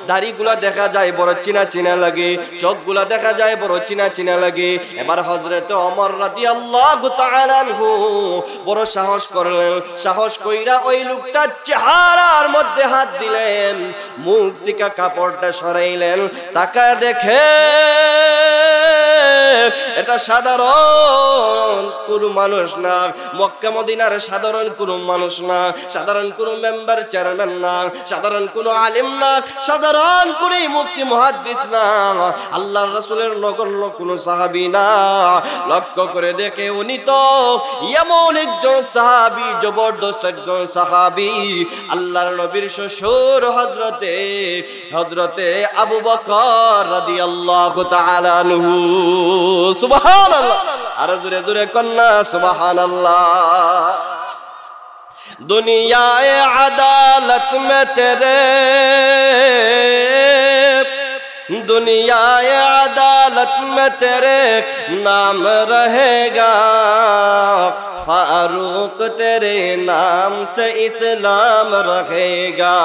Speaker 1: দাড়িগুলা দেখা যায় বড় চিনা চিনা লাগে, চোখগুলা দেখা যায় বড় চিনা চিনা লাগে। এবার হযরত ওমর রাদিয়াল্লাহু তাআলা আনহু বড় সাহস করলেন, সাহস কইরা ওই লোকটার চেহারার মধ্যে হাত দিলেন, মুখ থেকে কাপড়টা সরাইলেন, তাকায় দেখে এটা সাধারণ কোন মানুষ না, মক্কা মদিনার সাধারণ কোন মানুষ না, সাধারণ কোন মেম্বার চেয়ারম্যান না, সাধারণ কোন আলেম না, সাধারণ কোন মুফতি মুহাদ্দিস না, আল্লাহর রাসূলের নগণ্য কোন সাহাবী না। লক্ষ্য করে দেখে উনি তো এমন একজন সাহাবী, জবরদস্ত একজন সাহাবী, আল্লাহর নবীর শ্বশুর হযরতে আবু বকর রাদিয়াল্লাহু তাআলা আনহু। সুবহানাল্লাহ। আর জোরে জোরে কন্না সুবহানাল্লাহ। দুনিয়ায়ে আদালত মে তেরে, দুনিয়ায়ে আদালত अदालत में तेरे नाम रहेगा, फारूक तेरे नाम से इस्लाम रहेगा,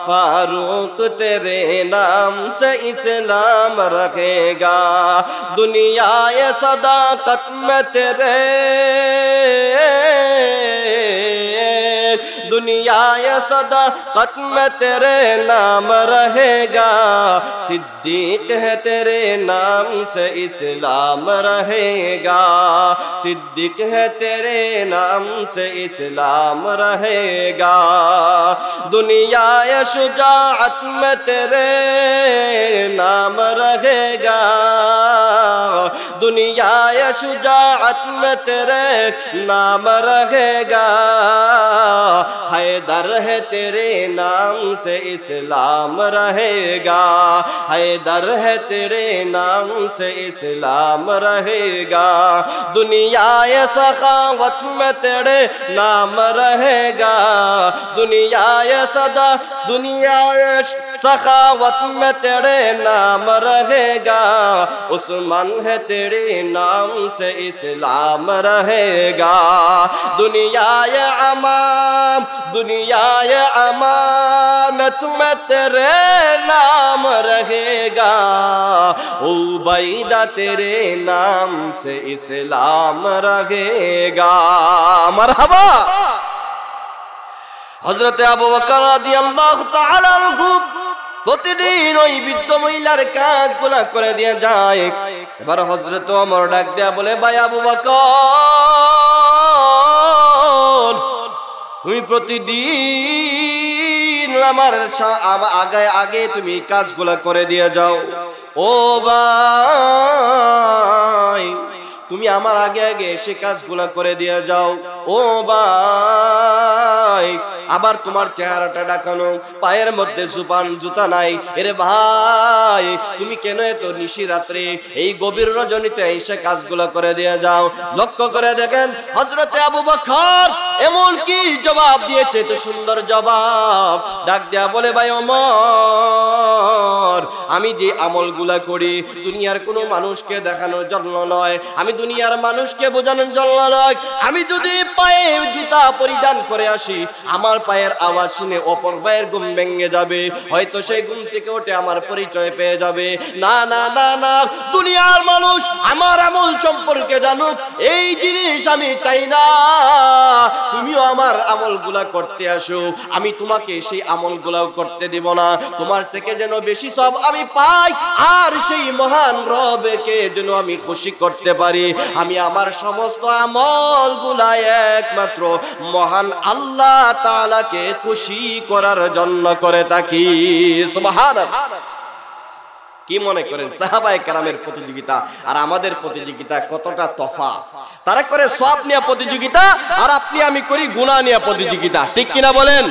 Speaker 1: फारूक तेरे नाम से इस्लाम रहेगा। दुनिया ये सदाकत में तेरे, दुनिया ये सदाकत में तेरे नाम रहेगा, सिद्दीक है तेरे नाम से इस्लाम रहेगा, सिद्दीक है तेरे नाम से इस्लाम रहेगा। दुनिया ये शुजाअत में तेरे नाम रहेगा, दुनिया ये शुजाअत में तेरे नाम रहेगा, हैदर है तेरे नाम से इस्लाम रहेगा, हैदर है तेरे नाम से इस्लाम रहेगा। दुनिया ये सखावत में तेरे नाम रहेगा, दुनिया ये सदा, दुनिया ये सखावत में तेरे नाम रहेगा, उस्मान है तेरे नाम से इस्लाम रहेगा। दुनिया ये अमान, दुनिया ये अमानत में तेरे नाम रहेगा, उबैदा तेरे नाम से इस्लाम रहेगा। मरहबा। हजरत अबू बकर রাদিয়াল্লাহু তাআলা আনহু প্রতিদিন ওই বৃদ্ধ মহিলার কাজগুলো করে দিয়ে যায়। এবার হযরত ওমর ডাক দেয়া বলে, ভাই আবু বকর, তুমি প্রতিদিন আমার আগে আগে তুমি কাজগুলো করে দিয়ে যাও। ও ভাই, তুমি আমার আগে আগে এসে কাজগুলো করে দিয়ে যাও। ও ভাই, আবার তোমার চেহারাটা ঢাকানো, পায়ের মধ্যে জুতা নাই। এরে ভাই, তুমি কেন এত নিশি রাত্রে এই গভীর রজনীতে এসে কাজগুলো করে দিয়ে যাও? লক্ষ্য করে দেখেন হযরতে আবু বকর এমন কি জবাব দিয়েছে, তো সুন্দর জবাব। ডাক দেয়া বলে, ভাই ওমর, আমি যে আমলগুলা করি দুনিয়ার কোনো মানুষকে দেখানোর জন্য নয়, আমি দুনিয়ার মানুষকে বোঝানোর জন্য নয়। আমি যদি পায়ে জুতা পরিধান করে আসি, আমার পায়ের আওয়াজ শুনে অপর ভাইয়ের ঘুম ভেঙে যাবে, হয়তো সেই ঘুম থেকে উঠে আমার পরিচয় পেয়ে যাবে। না না না না, দুনিয়ার মানুষ আমার আমল সম্পর্কে জানুক, এই জিনিস আমি চাই না। তুমিও আমার আমলগুলা করতে আসো, আমি তোমাকে সেই আমলগুলাও করতে দেব না। তোমার থেকে যেন বেশি সব আমি পাই, আর সেই মহান রবকে যেন আমি খুশি করতে পারি। আমি আমার সমস্ত আমলগুলা একমাত্র মহান আল্লাহ তাআলাকে খুশি করার জন্য করে থাকি। সুবহানাল্লাহ। কি মনে করেন সাহাবায়ে কেরামের প্রতিযোগিতা আর আমাদের প্রতিযোগিতা কতটা তফাৎ? তারা করে সওয়াব নিয়ে প্রতিযোগিতা, আর আপনি আমি করি গুনাহ নিয়ে প্রতিযোগিতা। ঠিক কিনা বলেন?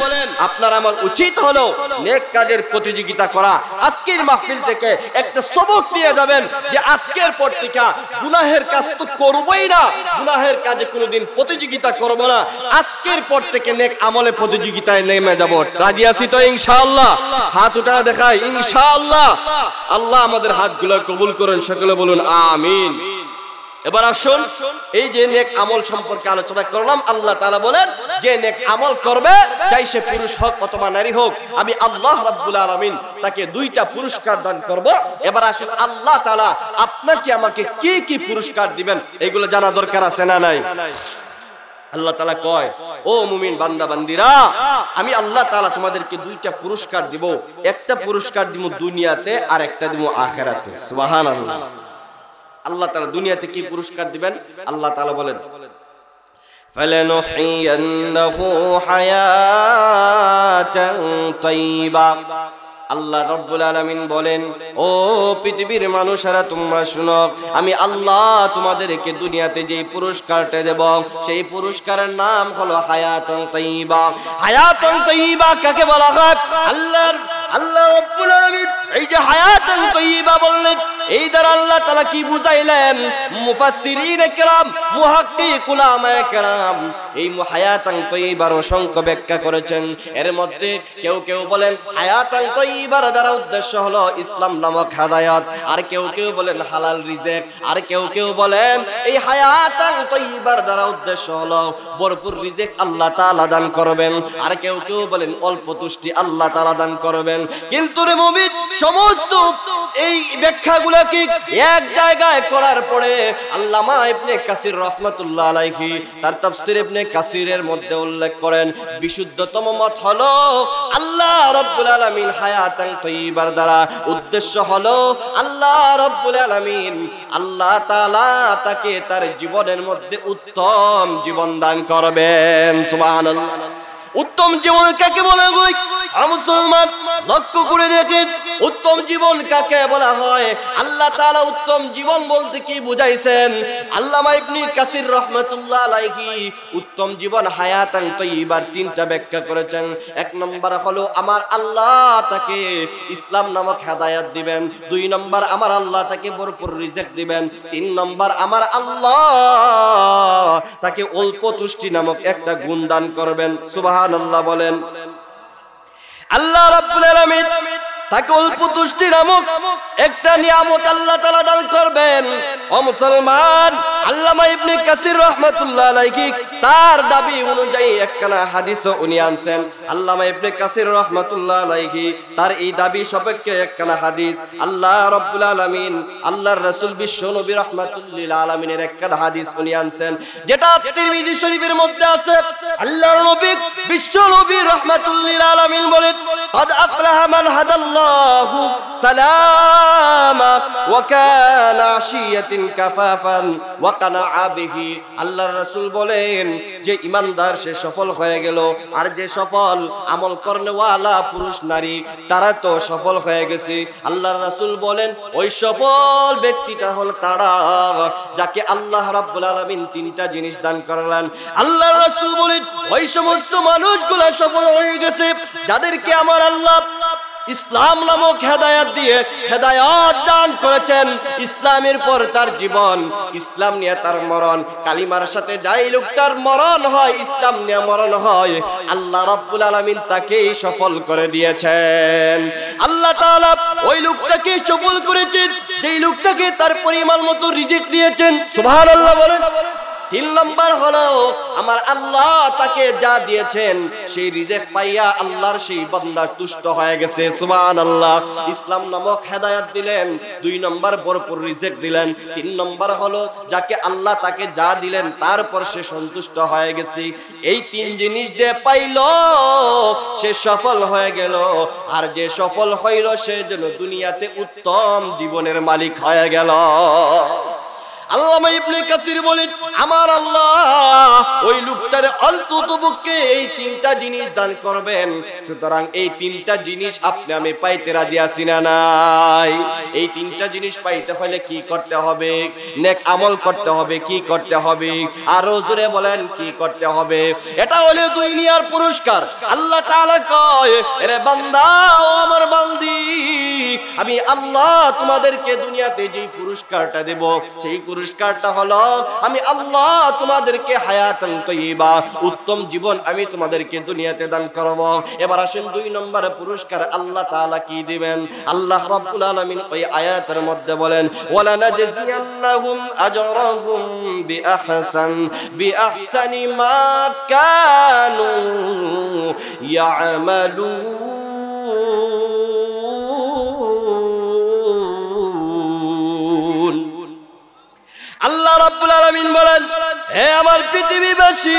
Speaker 1: আপনার আমার উচিত হলো নেক কাজের প্রতিযোগিতা করা। আজকের মাহফিল থেকে একটা সবক নিয়ে যাবেন যে আজকের পর থেকে গুনাহের কাজ তো করবই না, গুনাহের কাজে কোনোদিন প্রতিযোগিতা করব না। আজকের পর থেকে নেক আমলে প্রতিযোগিতায় নেমে যাব। রাজি আছি তো ইনশাআল্লাহ? হাত উঠা দেখাই ইনশাআল্লাহ। আল্লাহ আমাদের হাতগুলো কবুল করেন, সকলে বলুন আমিন। এবার আসুন, এই যে নেক আমল সম্পর্কে আলোচনা করলাম, আল্লাহ তাআলা বলেন যে নেক আমল করবে, চাই সে পুরুষ হোক অথবা নারী হোক, আমি আল্লাহ রাব্বুল আলামিন তাকে দুইটা পুরস্কার দান করব। এবার আসুন, আল্লাহ তাআলা আপনাকে আমাকে কি কি পুরস্কার দিবেন এগুলো জানা দরকার আছে না নাই? আল্লাহ তাআলা কয়, ও মুমিন বান্দা বান্দিরা, আমি আল্লাহ তাআলা তোমাদেরকে দুইটা পুরস্কার দিব। একটা পুরস্কার দিব দুনিয়াতে, আর একটা দিব আখিরাতে। সুবহানাল্লাহ। আল্লাহ তাআলা দুনিয়াতে কি পুরস্কার দিবেন? আল্লাহ তাআলা বলেন, ফালানুহিয়ান্নাহু হায়াতান তাইয়্যিবা। আল্লাহ রাব্বুল আলামিন বলেন, ও পৃথিবীর মানুষেরা তোমরা শুনো, আমি আল্লাহ তোমাদেরকে দুনিয়াতে যে পুরস্কারটা দেব, সেই পুরস্কারের নাম হলো হায়াতুন তাইয়্যিবা। হায়াতুন তাইয়্যিবা কাকে বলা হয়? আল্লাহর আল্লাহ রাব্বুল আলামিন এই যে হায়াতান তাইয়্যিবা বললেন, এই দ্বারা আল্লাহ তাআলা কি বুঝাইলেন? মুফাসসিরিন কিরাম, মুহাক্কিক উলামায়ে কিরাম এই হায়াতান তাইয়্যিবার অসংখ্য ব্যাখ্যা করেছেন। এর মধ্যে কেউ কেউ বলেন হায়াতান তাইয়্যিবার দ্বারা উদ্দেশ্য হলো ইসলাম নামক হেদায়েত, আর কেউ কেউ বলেন হালাল রিজিক, আর কেউ কেউ বলেন এই হায়াতান তাইয়্যিবার দ্বারা উদ্দেশ্য হলো ভরপুর রিজিক আল্লাহ তাআলা দান করবেন, আর কেউ কেউ বলেন অল্প তুষ্টি আল্লাহ তাআলা দান করবেন। কিন্তু রে মুমিন, সমস্ত এই ব্যাখ্যাগুলোকে এক জায়গায় করার পরে আল্লামা ইবনে কাসির রাহমাতুল্লাহ আলাইহি তার তাফসীর ইবনে কাসিরের মধ্যে উল্লেখ করেন বিশুদ্ধতম মত হলো আল্লাহ রাব্বুল আলামিন হায়াতান তাইয়্যিবার দ্বারা উদ্দেশ্য হলো আল্লাহ রাব্বুল আলামিন আল্লাহ তাআলা তাকে তার জীবনের মধ্যে উত্তম জীবন দান করবেন। সুবহানাল্লাহ। উত্তম জীবন কাকে বলা হয়? মুসলমান লক্ষ্য করে দেখেন, উত্তম জীবন কাকে বলা হয়? আল্লাহ তাআলা উত্তম জীবন বলতে কি বুঝাইছেন? আল্লামা ইবনে কাসির রাহমাতুল্লাহ আলাইহি উত্তম জীবন হায়াতান তাইয়্যিবার তিনটা ব্যাখ্যা করেছেন। এক নম্বর হলো আমার আল্লাহ তাকে ইসলাম নামক হেদায়েত দিবেন, দুই নম্বর আমার আল্লাহ তাকে ভরপুর রিজিক দিবেন, তিন নম্বর আমার আল্লাহ তাকে অল্প তুষ্টি নামক একটা গুণ দান করবেন। সুবহানাল্লাহ বলেন। আল্লাহ রাব্বুল আলামিন তাকে অল্প তুষ্টি নামক একটা নিয়ামত আল্লাহ তাআলা দান করবেন। ও মুসলমান, আল্লামা ইবনে কাসির রাহমাতুল্লাহ আলাইহি তার দাবি অনুযায়ী একখানা হাদিসও উনি আনছেন। আল্লামা ইবনে কাসির রাহমাতুল্লাহ আলাইহি তার এই দাবি সাপেক্ষে একখানা হাদিস আল্লাহ রাব্বুল আলামিন আল্লাহর রাসূল বিশ্ব নবী রাহমাতুল্লিল আলামিনের একখানা হাদিস উনি আনছেন, যেটা তিরমিজি শরীফের মধ্যে আছে। আল্লাহর নবী বিশ্ব নবী রাহমাতুল্লিল আলামিন বলেন, قد أفلح من هدى الله سلاما وكان عشية كفافا وقنع به। আল্লাহর রাসূল বলেন যে ইমানদার সে সফল হয়ে গেল, আর যে সফল আমল করনেওয়ালা পুরুষ নারী তারা তো সফল হয়ে গেছে। আল্লাহর রাসূল বলেন ওই সফল ব্যক্তিটা হল তারা যাকে আল্লাহ রাব্বুল আলামিন তিনটা জিনিস দান করলেন। আল্লাহর রাসূল বলেন ওই সমস্ত মানুষগুলো সফল হয়ে গেছে যাদেরকে আমার আল্লাহ ইসলাম নামক হেদায়েত দিয়ে হেদায়েত দান করেছেন। ইসলামের পর তার জীবন, ইসলাম নিয়ে তার মরণ, কালিমার সাথে যাই লোকটার মরণ হয়, ইসলাম নিয়ে মরণ হয়, আল্লাহ রাব্বুল আলামিন তাকেই সফল করে দিয়েছেন। আল্লাহ তাআলা ওই লোকটাকে সফল করেছেন যেই লোকটাকে তার পরিমাণ মতো রিজিক দিয়েছেন। সুবহানাল্লাহ বলেন। তিন নম্বর হলো আমার আল্লাহ তাকে যা দিয়েছেন সেই রিজিক পাইয়া আল্লাহর সেই বান্দা তুষ্ট হয়ে গেছে। সুবহানাল্লাহ। ইসলাম নামক হেদায়েত দিলেন, দুই নম্বর ভরপুর রিজিক দিলেন, তিন নম্বর হলো যাকে আল্লাহ তাকে যা দিলেন তারপর সে সন্তুষ্ট হয়ে গেছে। এই তিন জিনিস দিয়ে পাইল সে সফল হয়ে গেল, আর যে সফল হইল সে যেন দুনিয়াতে উত্তম জীবনের মালিক হয়ে গেল। আল্লামা ইবনে কাসির বলেন আমার আল্লাহ ওই লোকটার অন্ততপক্ষে এই তিনটা জিনিস দান করবেন। সুতরাং এই তিনটা জিনিস আপনি আমি পাইতে রাজি আছি না নাই? এই তিনটা জিনিস পাইতে হলে কি করতে হবে? নেক আমল করতে হবে। কি করতে হবে? আরো জোরে বলেন কি করতে হবে? এটা হলো দুনিয়ার পুরস্কার। আল্লাহ তাআলা কয়, আরে বান্দা ও আমার বান্দি, আমি আল্লাহ তোমাদেরকে দুনিয়াতে যেই পুরস্কারটা দেব সেই পুরস্কারটা হলো আমি আল্লাহ তোমাদেরকে হায়াতান তাইয়্যিবা উত্তম জীবন আমি তোমাদেরকে দুনিয়াতে দান করব। এবার আসেন দুই নম্বর পুরস্কার আল্লাহ তাআলা কি দিবেন? আল্লাহ রাব্বুল আলামিন ওই আয়াতের মধ্যে বলেন ওয়ালা নাজজিয়ান্নাহুম আজরাহুম বিআহসানি মা কানু ইয়ামালুন। আল্লাহ রাব্বুল আলামিন বলেন, হে আমার পৃথিবীবাসী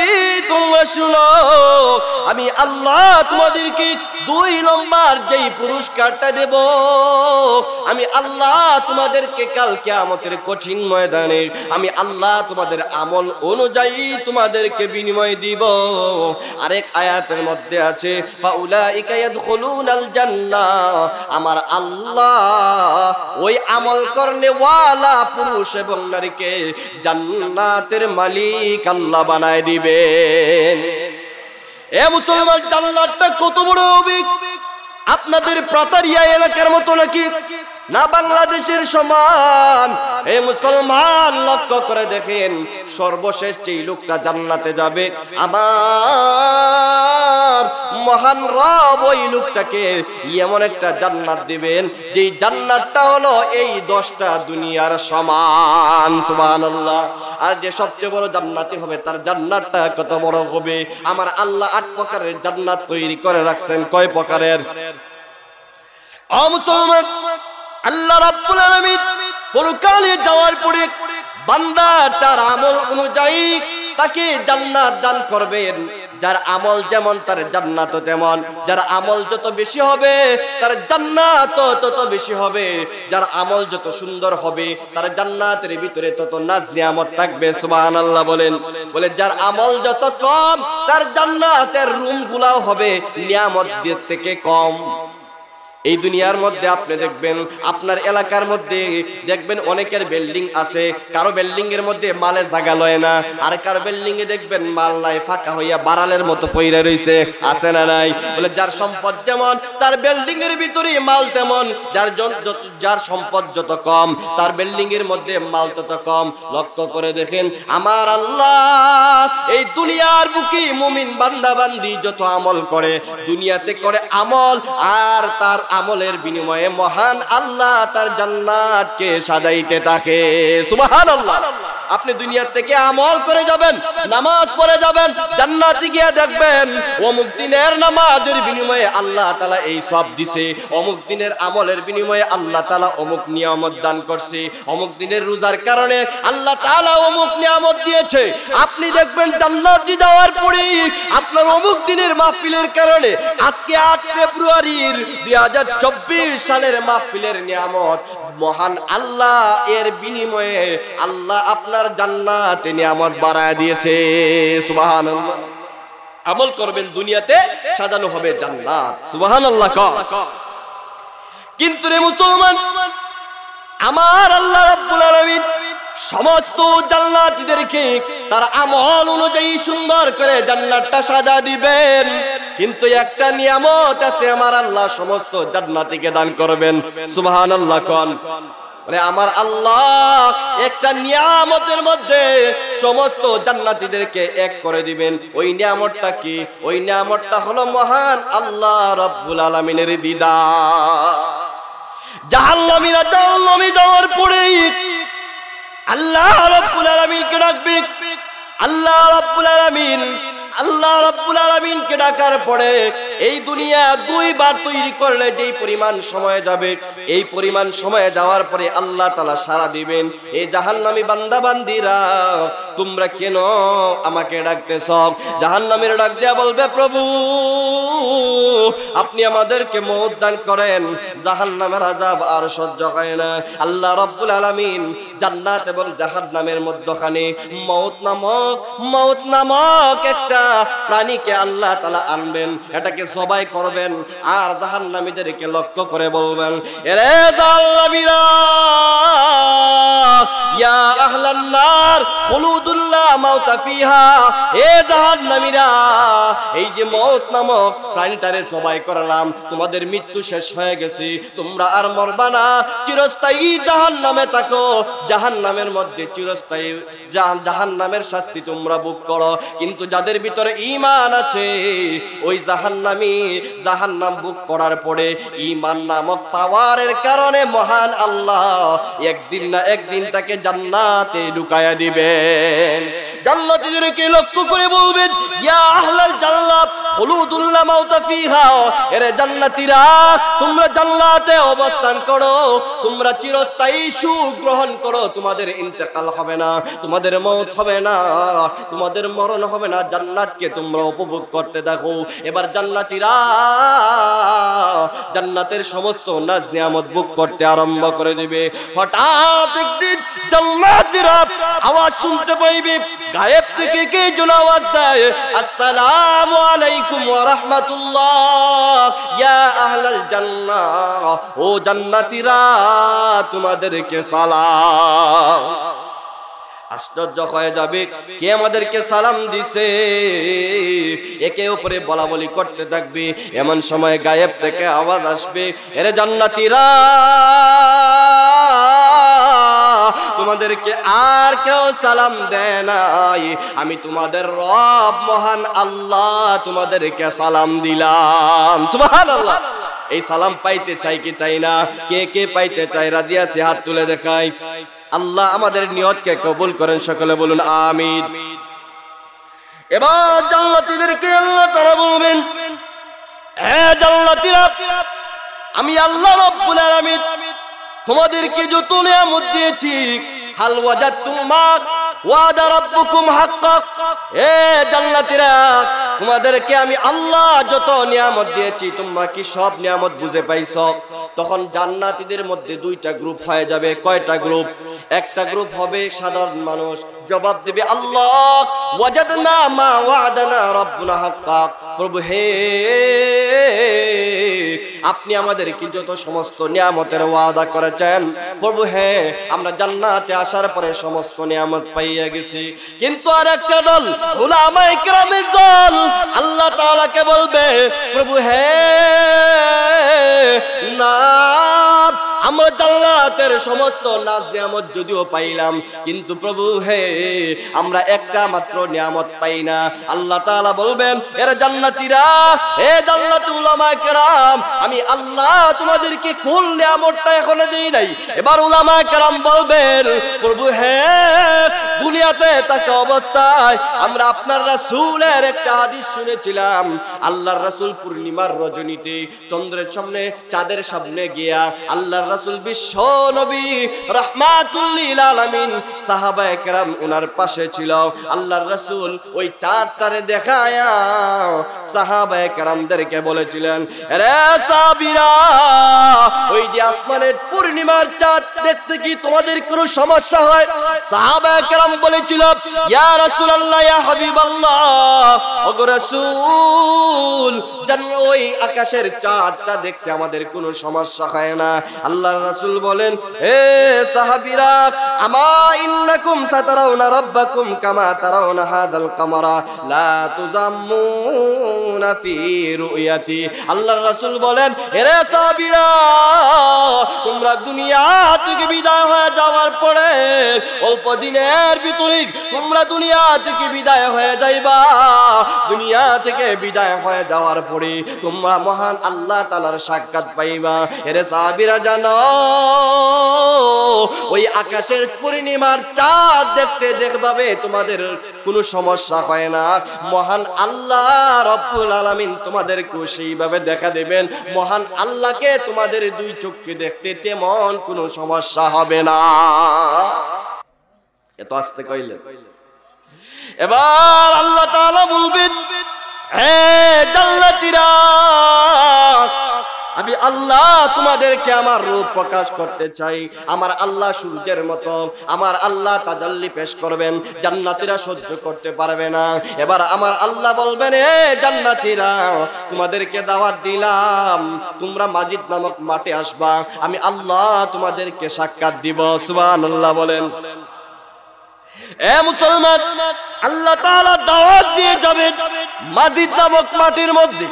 Speaker 1: তোমরা শুনো, আমি আল্লাহ তোমাদেরকে দুই নম্বর যেই পুরস্কারটা দেব, আমি আল্লাহ তোমাদেরকে কাল কিয়ামতের কঠিন ময়দানে আমি আল্লাহ তোমাদের আমল অনুযায়ী তোমাদেরকে বিনিময় দিব। আরেক আয়াতের মধ্যে আছে ফাউলাইকা ইয়াদখুলুনাল জান্নাহ, আমার আল্লাহ ওই আমল করনেওয়ালা পুরুষ এবং নারীকে জান্নাতের মালিক আল্লাহ বানায় দিবেন। এ মুসলমান, জান্নাতটা কত বড় হবে! আপনাদের পাতারিয়া এলাকার মতো নাকি? না বাংলাদেশের সমান? এই মুসলমান লক্ষ্য করে দেখেন, সর্বশেষ যেই লোকটা জান্নাতে যাবে, আমার মহান রব ওই লোকটাকে এমন একটা জান্নাত দিবেন, যেই জান্নাতটা হলো এই 10টা দুনিয়ার সমান। সুবহানাল্লাহ। আর যে সবচেয়ে বড় জান্নাতি হবে, তার জান্নাতটা কত বড় হবে? আমার আল্লাহ 8 প্রকারের জান্নাত তৈরি করে রাখছেন। কয় প্রকারের? ও মুসলমান, আল্লাহ রাব্বুল আলামিন পরকালে যাওয়ার পরে বান্দা তার আমল অনুযায়ী তাকে জান্নাত দান করবেন। যার আমল যেমন তার জান্নাত তেমন। যার আমল যত বেশি হবে তার জান্নাত তত বেশি হবে। যার আমল যত সুন্দর হবে তার জান্নাতের ভিতরে তত নাজ নিয়ামত থাকবে। সুবহানাল্লাহ বলেন। বলে যার আমল যত কম তার জান্নাতের রুমগুলাও হবে নিয়ামত থেকে কম। এই দুনিয়ার মধ্যে আপনি দেখবেন, আপনার এলাকার মধ্যে দেখবেন অনেকের বিল্ডিং আছে, কারো বিল্ডিং এর মধ্যে মালে জায়গা লয় না, আর কারো বিল্ডিং এ দেখবেন মাল নাই, ফাঁকা হইয়া বারালের মতো পইরা রইছে। আছে না নাই? বলে যার সম্পদ যেমন তার বিল্ডিং এর ভিতরে মাল তেমন। যার সম্পদ যত কম তার বিল্ডিং এর মধ্যে মাল তত কম। লক্ষ্য করে দেখেন, আমার আল্লাহ এই দুনিয়ার বুকে মুমিন বান্দা বান্দি যত আমল করে, দুনিয়াতে করে আমল, আর তার আমলের বিনিময়ে মহান আল্লাহ তার জান্নাতকে সাজাইতে থাকে। সুবহানাল্লাহ। আপনি দুনিয়া থেকে আমল করে যাবেন, নামাজ পড়ে যাবেন, জান্নাতে গিয়ে দেখবেন অমুক দিনের নামাজের বিনিময়ে আল্লাহ তাআলা এই সব দিছে, অমুক দিনের আমলের বিনিময়ে আল্লাহ তাআলা অমুক নিয়ামত দান করছে, অমুক দিনের রোজার কারণে আল্লাহ তাআলা অমুক নিয়ামত দিয়েছে। আপনি দেখবেন জান্নাতে যাওয়ার পরে আপনার অমুক দিনের মাহফিলের কারণে আজকে 8 ফেব্রুয়ারির 2024 সালের মাহফিলের নিয়ামত মহান আল্লাহ এর বিনিময়ে আল্লাহ আপনার জান্নাতে নিয়ামত বাড়ায় দিয়েছে। সুবহানাল্লাহ। আমল করবেন, দুনিয়াতে সাজানো হবে জান্নাত। সুবহানাল্লাহ। কিন্তু রে মুসলমান, আমার আল্লাহ রাব্বুল আলামিন সমস্ত জান্নাতীদেরকে তার আমল অনুযায়ী সুন্দর করে জান্নাতটা সাজা দিবেন। কিন্তু একটা নিয়ামত আছে, আমার আল্লাহ সমস্ত জান্নাতীকে দান করবেন। সুবহানাল্লাহ। কোন? আমার আল্লাহ একটা নিয়ামতের মধ্যে সমস্ত জান্নাতীদেরকে এক করে দিবেন। ওই নিয়ামতটা কি? ওই নিয়ামতটা হলো মহান আল্লাহ রাব্বুল আলামিনের দিদার। জাহান্নামীরা জাহান্নামে যাওয়ার পরে আল্লাহ রাব্বুল আলামিনকে ডাকবে। আল্লাহ রাব্বুল আলামিনকে ডাকার পরে এই দুনিয়া 2 বার তৈরি করলে যেই পরিমাণ সময় যাবে, এই পরিমাণ সময় যাওয়ার পরে আল্লাহ তাআলা সাড়া দিবেন, এই জাহান্নামী বান্দা বান্দিরা তোমরা কেন আমাকে ডাকতেছ? জাহান্নামীরা ডাক দেয়া বলবে, প্রভু আপনি আমাদেরকে মওত দান করেন, জাহান্নামের আযাব আর সহ্য হয় না। আল্লাহ রাব্বুল আলামিন জান্নাত এবং জাহান্নামের মধ্যখানে মওত নামক একটা প্রাণীকে আল্লাহ তাআলা আনবেন, এটাকে জবাই করবেন, আর জাহান্নামীদেরকে লক্ষ্য করে বলবেন, এরে জাহান্নামীরা, ইয়া আহলান নার খুলুদুল লা মাউতা ফিহা, এ জাহান্নামীরা, এই যে মওত নামক প্রাণীটারে জবাই করলাম, তোমাদের মৃত্যু শেষ হয়ে গেছে, তোমরা আর মরবা না, চিরস্থায়ী জাহান্নামে থাকো, জাহান্নামের মধ্যে চিরস্থায়ী জাহান্নামের শাস্তি তোমরা ভোগ করো। কিন্তু যাদের ভিতরে ঈমান আছে, ওই জাহান্নাম ভোগ করার পরে ঈমান নামক পাওয়ারের কারণে মহান আল্লাহ একদিন না একদিন তাকে জান্নাতে ঢুকায়া দিবেন। জান্নাতীদেরকে লক্ষ্য করে বলবেন, ইয়া আহলাল জান্নাত খুলুদুল লা মাউতা ফিহা, এরে জান্নাতীরা তোমরা জান্নাতে অবস্থান করো, তোমরা চিরস্থায়ী সুখ গ্রহণ করো, তোমাদের ইন্তেকাল হবে না, তোমাদের মওত হবে না, তোমাদের মরণ হবে না, জান্নাতকে তোমরা উপভোগ করতে দেখো। এবার জান্নাতীরা জান্নাতের সমস্ত নাজ নিয়ামত ভোগ করতে আরম্ভ করে দিবে। হঠাৎ একদিন জান্নাতীরা আওয়াজ শুনতে পাইবে, গায়েব থেকে কে যেন আওয়াজ দেয়, আসসালামু আলাইকুম ওয়া রাহমাতুল্লাহ ইয়া আহলাল জান্নাহ, ও জান্নাতীরা তোমাদেরকে সালাম। আশ্চর্য হয়ে যাবে, কে আমাদেরকে সালাম দিছে, একে উপরে বলা বলি করতে থাকবে। এমন সময় গায়েব থেকে আওয়াজ আসবে, এরে জান্নাতীরা, তোমাদেরকে আর কেউ সালাম দেয় নাই, আমি তোমাদের রব মহান আল্লাহ তোমাদেরকে সালাম দিলাম। সুবহানাল্লাহ। এই সালাম পাইতে চাই কি চাই না? কে কে পাইতে চাই? রাজি আছে? হাত তুলে দেখাই। আল্লাহ আমাদের নিয়তকে কবুল করেন, সকলে বলুন আমিন। এবার জান্নাতীদেরকে আল্লাহ তাআলা বলবেন, হে জান্নাতীরা, আমি আল্লাহ রাব্বুল আলামিন তোমাদেরকে যত নিয়ামত দিয়েছি, হাল ওয়াজাদতুম মা ওয়াদা রাব্বুকুম হাক্কাক, এ জান্নাতীরা, তোমাদেরকে আমি আল্লাহ যত নিয়ামত দিয়েছি, তোমরা কি সব নিয়ামত বুঝে পাইছো? তখন জান্নাতীদের মধ্যে দুইটা গ্রুপ হয়ে যাবে। কয়টা গ্রুপ? একটা গ্রুপ হবে সাধারণ মানুষ, জবাব দেবে, আল্লাহ ওয়াজাদনা মা ওয়াদানা রাব্বুনা হাক্কাক, প্রভু হে, আপনি আমাদেরকে যত সমস্ত নিয়ামতের ওয়াদা করেছেন, প্রভু হে, আমরা জান্নাতে আসার পরে সমস্ত নিয়ামত পাইয়া গেছি। কিন্তু আর একটা দল, উলামায়ে কেরামের দল, আল্লাহ তাআলাকে বলবে, প্রভু হে, না, আমরা জান্নাতের সমস্ত নাজ নিয়ামত যদিও পাইলাম, কিন্তু প্রভু হে, আমরা একটা মাত্র নিয়ামত পাই না। আল্লাহ তাআলা বলবেন, এরা জান্নাতীরা, হে জান্নাতুল উলামায়ে কেরাম, আমি আল্লাহ তোমাদেরকে কোন নিয়ামতটা এখনো দেই নাই। এবার উলামায়ে কেরাম বলবেন, প্রভু হে, দুনিয়াতে থাকা অবস্থায় আমরা আপনার রাসূলের একটা হাদিস শুনেছিলাম। আল্লাহর রাসূল পূর্ণিমার রজনীতে চন্দ্রের সামনে, চাঁদের সামনে গিয়া আল্লাহর রাসূল বিশ্ব নবী রাহমাতুল লিল আলামিন, সাহাবায়ে কেরাম ওনার পাশে ছিল। আল্লাহর রাসূল ওই চাঁদটারে দেখায়া সাহাবায়ে কেরামদেরকে বলেছিলেন, আরে সাহাবীরা, ওই যে আসমানের পূর্ণিমার চাঁদ দেখতে কি তোমাদের কোনো সমস্যা হয়? সাহাবায়ে কেরাম বলেছিল, ইয়া রাসূলুল্লাহ, ইয়া হাবিবাল্লাহ, ওগো রাসূল, ওই আকাশের চাঁদটা দেখতে আমাদের কোনো সমস্যা হয় না। আল্লাহর রাসূল বলেন, হে সাহাবীরা, আমা ইন্নাকুম সাতারাউনা রাব্বাকুম কামা তারাউনা হাদাল কামারা লা তুজাম্মুনা ফি রুয়াতি। আল্লাহর রাসূল বলেন, হে সাহাবীরা, তোমরা দুনিয়া থেকে বিদায় হয়ে যাওয়ার পরে অল্প দিনের ভিতরে তোমরা দুনিয়া থেকে বিদায় হয়ে যাইবা। দুনিয়া থেকে বিদায় হয়ে যাওয়ার পরে তোমরা মহান আল্লাহ তাআলার সাক্ষাৎ পাইবা। হে সাহাবীরা, জানো, ওই আকাশের পূর্ণিমার চাঁদ দেখতে দেখভাবে তোমাদের কোনো সমস্যা হয় না। মহান আল্লাহ রব্বুল আলামিন তোমাদেরকে সেইভাবে দেখা দেবেন, মহান আল্লাহকে তোমাদের দুই চোখে দেখতে তেমন কোনো সমস্যা হবে না। এত আস্তে কইলে। এবার আল্লাহ তাআলা বলবেন, হে জান্নাতীরা, আমি আল্লাহ তোমাদেরকে আমার রূপ প্রকাশ করতে চাই। আমার আল্লাহ সূর্যের মতো, আমার আল্লাহ তাজাল্লি পেশ করবেন, জান্নাতীরা সহ্য করতে পারবে না। এবার আমার আল্লাহ বলবেন, হে জান্নাতীরা, তোমাদেরকে দাওয়াত দিলাম, তোমরা মাজিদ নামক মাঠে আসবা, আমি আল্লাহ তোমাদেরকে সাক্ষাৎ দিব। সুবহানাল্লাহ বলেন। এ মুসলমান, আল্লাহ তাআলা দাওয়াত দিয়ে যাবেন মাজিদ নামক মাটির মধ্যে।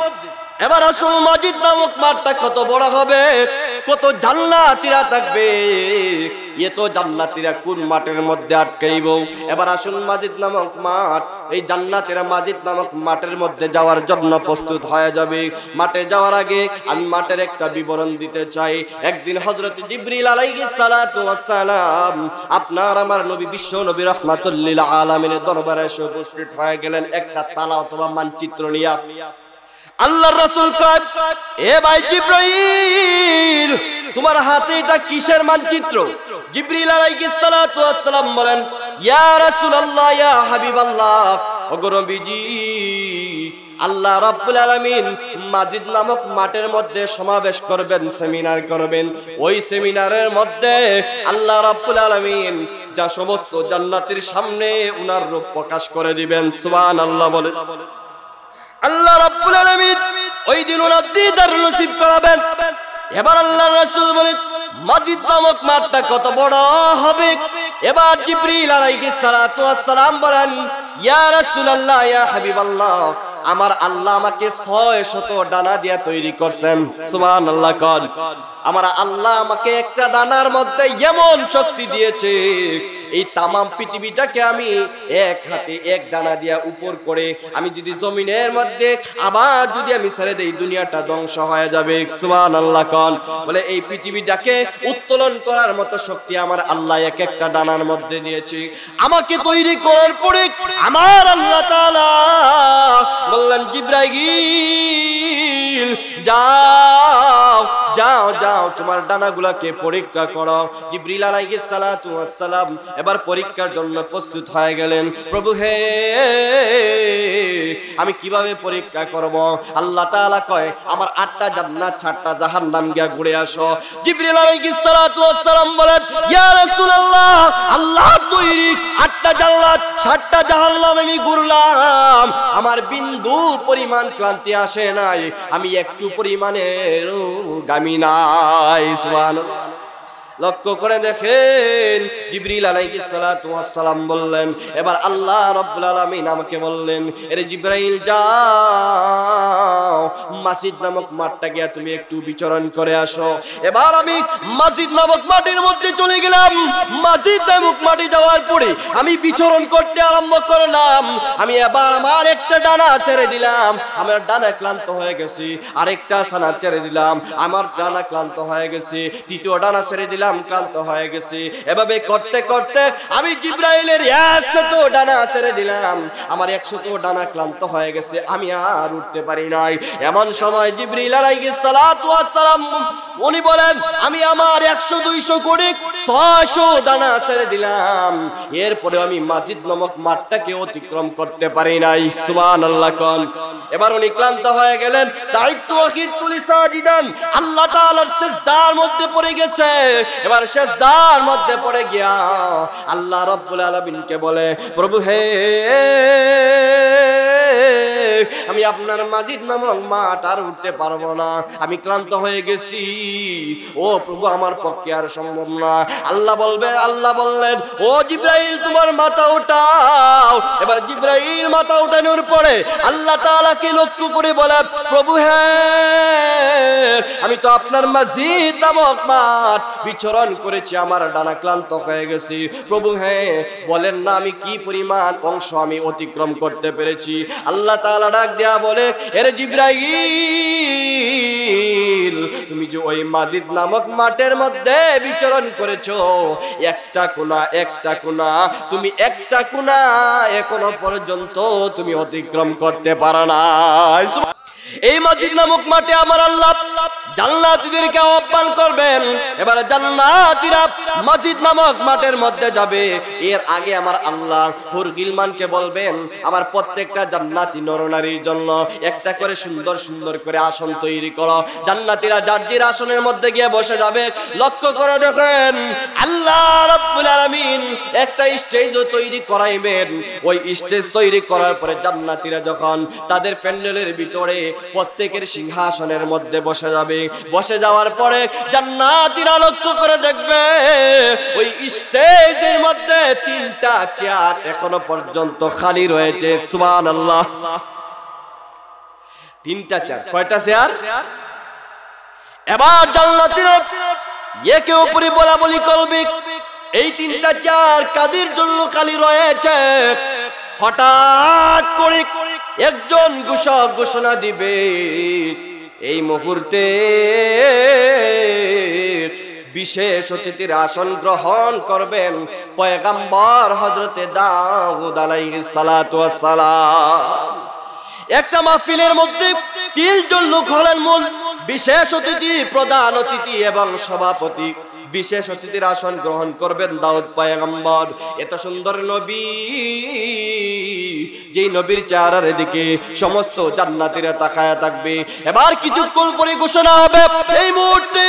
Speaker 1: এবার আসল মাজিদ নামক মাঠটা কত বড় হবে, কত জান্নাতীরা থাকবে, এ তো জান্নাতীরা কোন মাঠের মধ্যে আটকাইব। এবার আসুন মাজিদ নামক মাঠ, এই জান্নাতীরা মাজিদ নামক মাঠের মধ্যে যাওয়ার জন্য প্রস্তুত হয়ে যাবে। মাঠে যাওয়ার আগে আমি মাঠের একটা বিবরণ দিতে চাই। একদিন হযরত জিবরিল আলাইহিস সালাতু ওয়াস সালাম আপনার আমার নবী বিশ্ব নবী রাহমাতুল লিল আলামিনের দরবারে এসে উপস্থিত হয়ে গেলেন একটা তালা অথবা মানচিত্র নিয়ে। আল্লাহর রাসূল কয়, এ ভাই জিবরাইল, তোমার হাতে এটা কিসের মানচিত্র? জিবরিল আলাইহিস সালাতু ওয়াস সালাম বলেন, ইয়া রাসূলুল্লাহ, ইয়া হাবিবাল্লাহ, ওগো নবীজি, আল্লাহ রাব্বুল আলামিন মাজিদ নামক মাঠের মধ্যে সমাবেশ করবেন, সেমিনার করবেন। ওই সেমিনারের মধ্যে আল্লাহ রাব্বুল আলামিন যা সমস্ত জান্নাতের সামনে উনার রূপ প্রকাশ করে দিবেন। সুবহানাল্লাহ বলেন। আল্লাহ রাব্বুল আলামিন ওই দিন ওনার দিদার নসিব করাবেন। এবার আল্লাহর রাসূল বলেন, মাজিদ নামক মাঠটা কত বড় হবে। এবার জিবরিল আলাইহিস সালাতু ওয়াস সালাম বলেন, ইয়া রাসূলুল্লাহ, ইয়া হাবিবাল্লাহ, আমার আল্লাহ আমাকে 600 ডানা দিয়া তৈরি করছেন। সুবহানাল্লাহ। কোন আমার আল্লাহ আমাকে একটা ডানার মধ্যে এমন শক্তি দিয়েছে, এই তামাম পৃথিবীটাকে আমি এক হাতে এক ডানা দিয়া উপর করে আমি যদি জমিনের মধ্যে আবার যদি আমি ছেড়ে দেই, দুনিয়াটা ধ্বংস হয়ে যাবে। সুবহানাল্লাহ। কোন বলে এই পৃথিবীটাকে উত্তোলন করার মতো শক্তি আমার আল্লাহ এক একটা ডানার মধ্যে দিয়েছে। আমাকে তৈরি করার পরে আমার আল্লাহ তাআলা বললেন, জিবরাইল যাও যাও যাও তোমার ডানাগুলোকে পরীক্ষা করো। জিবরিল আলাইহিস সালাতু ওয়াস সালাম এবার পরীক্ষার জন্য প্রস্তুত হয়ে গেলেন। প্রভু হে, আমি কিভাবে পরীক্ষা করব? আল্লাহ তাআলা কয়, আমার 8টা জান্নাত 7টা জাহান্নাম গিয়া ঘুরে আসো। জিবরিল আলাইহিস সালাতু ওয়াস সালাম বলেন, ইয়া রাসূলুল্লাহ, আল্লাহ তৈরি 8টা জান্নাত 7টা জাহান্নাম আমি ঘুরলাম, আমার বিন্দু পরিমাণ ক্লান্তি আসে নাই, আমি একটু পরিমাণের গামী নাই। সুবহানাল্লাহ। লক্ষ্য করে দেখেন, জিবরিল আলাইহিস সালাতু ওয়াস সালাম বললেন, এবার আল্লাহ রাব্বুল আলামিন আমাকে বললেন, এরে জিবরাইল যাও মাসজিদ নামক মাঠটা গিয়া তুমি একটু বিচরণ করে আসো। এবার আমি মসজিদ নামক মাঠের মধ্যে চলে গেলাম। মসজিদ নামক মাঠে যাওয়ার পরে আমি বিচরণ করতে আরম্ভ করলাম। আমি এবার আমার একটা ডানা ছেড়ে দিলাম, আমার ডানা ক্লান্ত হয়ে গেছে। আরেকটা ছানা ছেড়ে দিলাম, আমার ডানা ক্লান্ত হয়ে গেছে। তৃতীয় ডানা ছেড়ে দিলাম, ক্লান্ত হয়ে গেছে। এভাবে করতে করতে আমি জিবরাইলের 100 ডানা ছেড়ে দিলাম, আমার 100 ডানা ক্লান্ত হয়ে গেছে, আমি আর উঠতে পারি নাই। এমন সময় জিবরিল আলাইহিস সালাতু ওয়াস সালাম উনি বলেন, আমি আমার 100 200 করে 600 ডানা ছেড়ে দিলাম, এরপরে আমি মসজিদ নামক মাঠটাকে অতিক্রম করতে পারি নাই। সুবহানাল্লাহ। কোন এবার উনি ক্লান্ত হয়ে গেলেন। দায়িত্ব আখিরতুলি সাজিদান, আল্লাহ তাআলার সিজদার মধ্যে পড়ে গেছে। এবার সিজদার মধ্যে পড়ে গিয়া আল্লাহ রাব্বুল আলামিনকে বলে, প্রভু হে, আমি আপনার মসজিদ নামক মাঠ আর উঠতে পারবো না, আমি ক্লান্ত হয়ে গেছি। ও প্রভু, আমার পক্ষে আর সম্ভব না। আল্লাহ বললেন, ও জিবরাইল তোমার মাথা উঠাও। এবার জিবরাইল মাথা উঠানোর পরে আল্লাহ তাআলাকে লক্ষ্য করে বলে, প্রভু হে, আমি তো আপনার মসজিদ নামক মাঠ বিচরণ করেছি, আমার ডানা ক্লান্ত হয়ে গেছি। প্রভু হে, বলেন না আমি কি পরিমাণ অংশ আমি অতিক্রম করতে পেরেছি। আল্লাহ তাআলা ডাক দেয়া বলে, এরে জিবরাইল, তুমি যে ওই মসজিদ নামক মাঠের মধ্যে বিচরণ করেছো, একটা কোনা তুমি একটা কোনা এখনো পর্যন্ত তুমি অতিক্রম করতে পারো না। এই মসজিদ নামক মাঠে আমার আল্লাহ জান্নাতীদেরকে আহ্বান করবেন। এবারে জান্নাতীরা মসজিদ নামক মাঠের মধ্যে যাবে। এর আগে আমার আল্লাহ হুর গিলমানকে বলবেন, আমার প্রত্যেকটা জান্নাতি নরনারীর জন্য একটা করে সুন্দর সুন্দর করে আসন তৈরি করো। জান্নাতীরা যার যার আসনের মধ্যে গিয়ে বসে যাবে। লক্ষ্য করে দেখেন, আল্লাহ রাব্বুল আলামিন একটা স্টেজও তৈরি করাইবেন। ওই স্টেজ তৈরি করার পরে জান্নাতীরা যখন তাদের প্যান্ডেলের ভিতরে প্রত্যেকের সিংহাসনের মধ্যে বসে যাবে, বসে যাওয়ার পরে জান্নাতীরা লক্ষ্য করে দেখবে ওই স্টেজের মধ্যে 3টা চেয়ার এখনো পর্যন্ত খালি রয়েছে। সুবহানাল্লাহ। 3টা চেয়ার। কয়টা চেয়ার? এবার জান্নাতীরা একে অপরে বলাবলি করবে, এই 3টা চেয়ার কাদের জন্য খালি রয়েছে। হঠাৎ করে একজন ঘোষক ঘোষণা দিবে, এই মুহূর্তে বিশেষ অতিথির আসন গ্রহণ করবেন পয়গম্বর হযরতে দাউদ আলাইহিস সালাতু ওয়াস সালাম। একটা মাহফিলের মধ্যে 3 জন লোক হলেন মূল বিশেষ অতিথি, প্রধান অতিথি এবং সভাপতি। বিশেষ অতিথির আসন গ্রহণ করবেন দাউদ পয়গম্বর। এত সুন্দর নবী, যেই নবীর চেহারার দিকে সমস্ত জান্নাতীরা তাকায়া থাকবে। এবার কিছুক্ষণ পরে ঘোষণা হবে, এই মুহূর্তে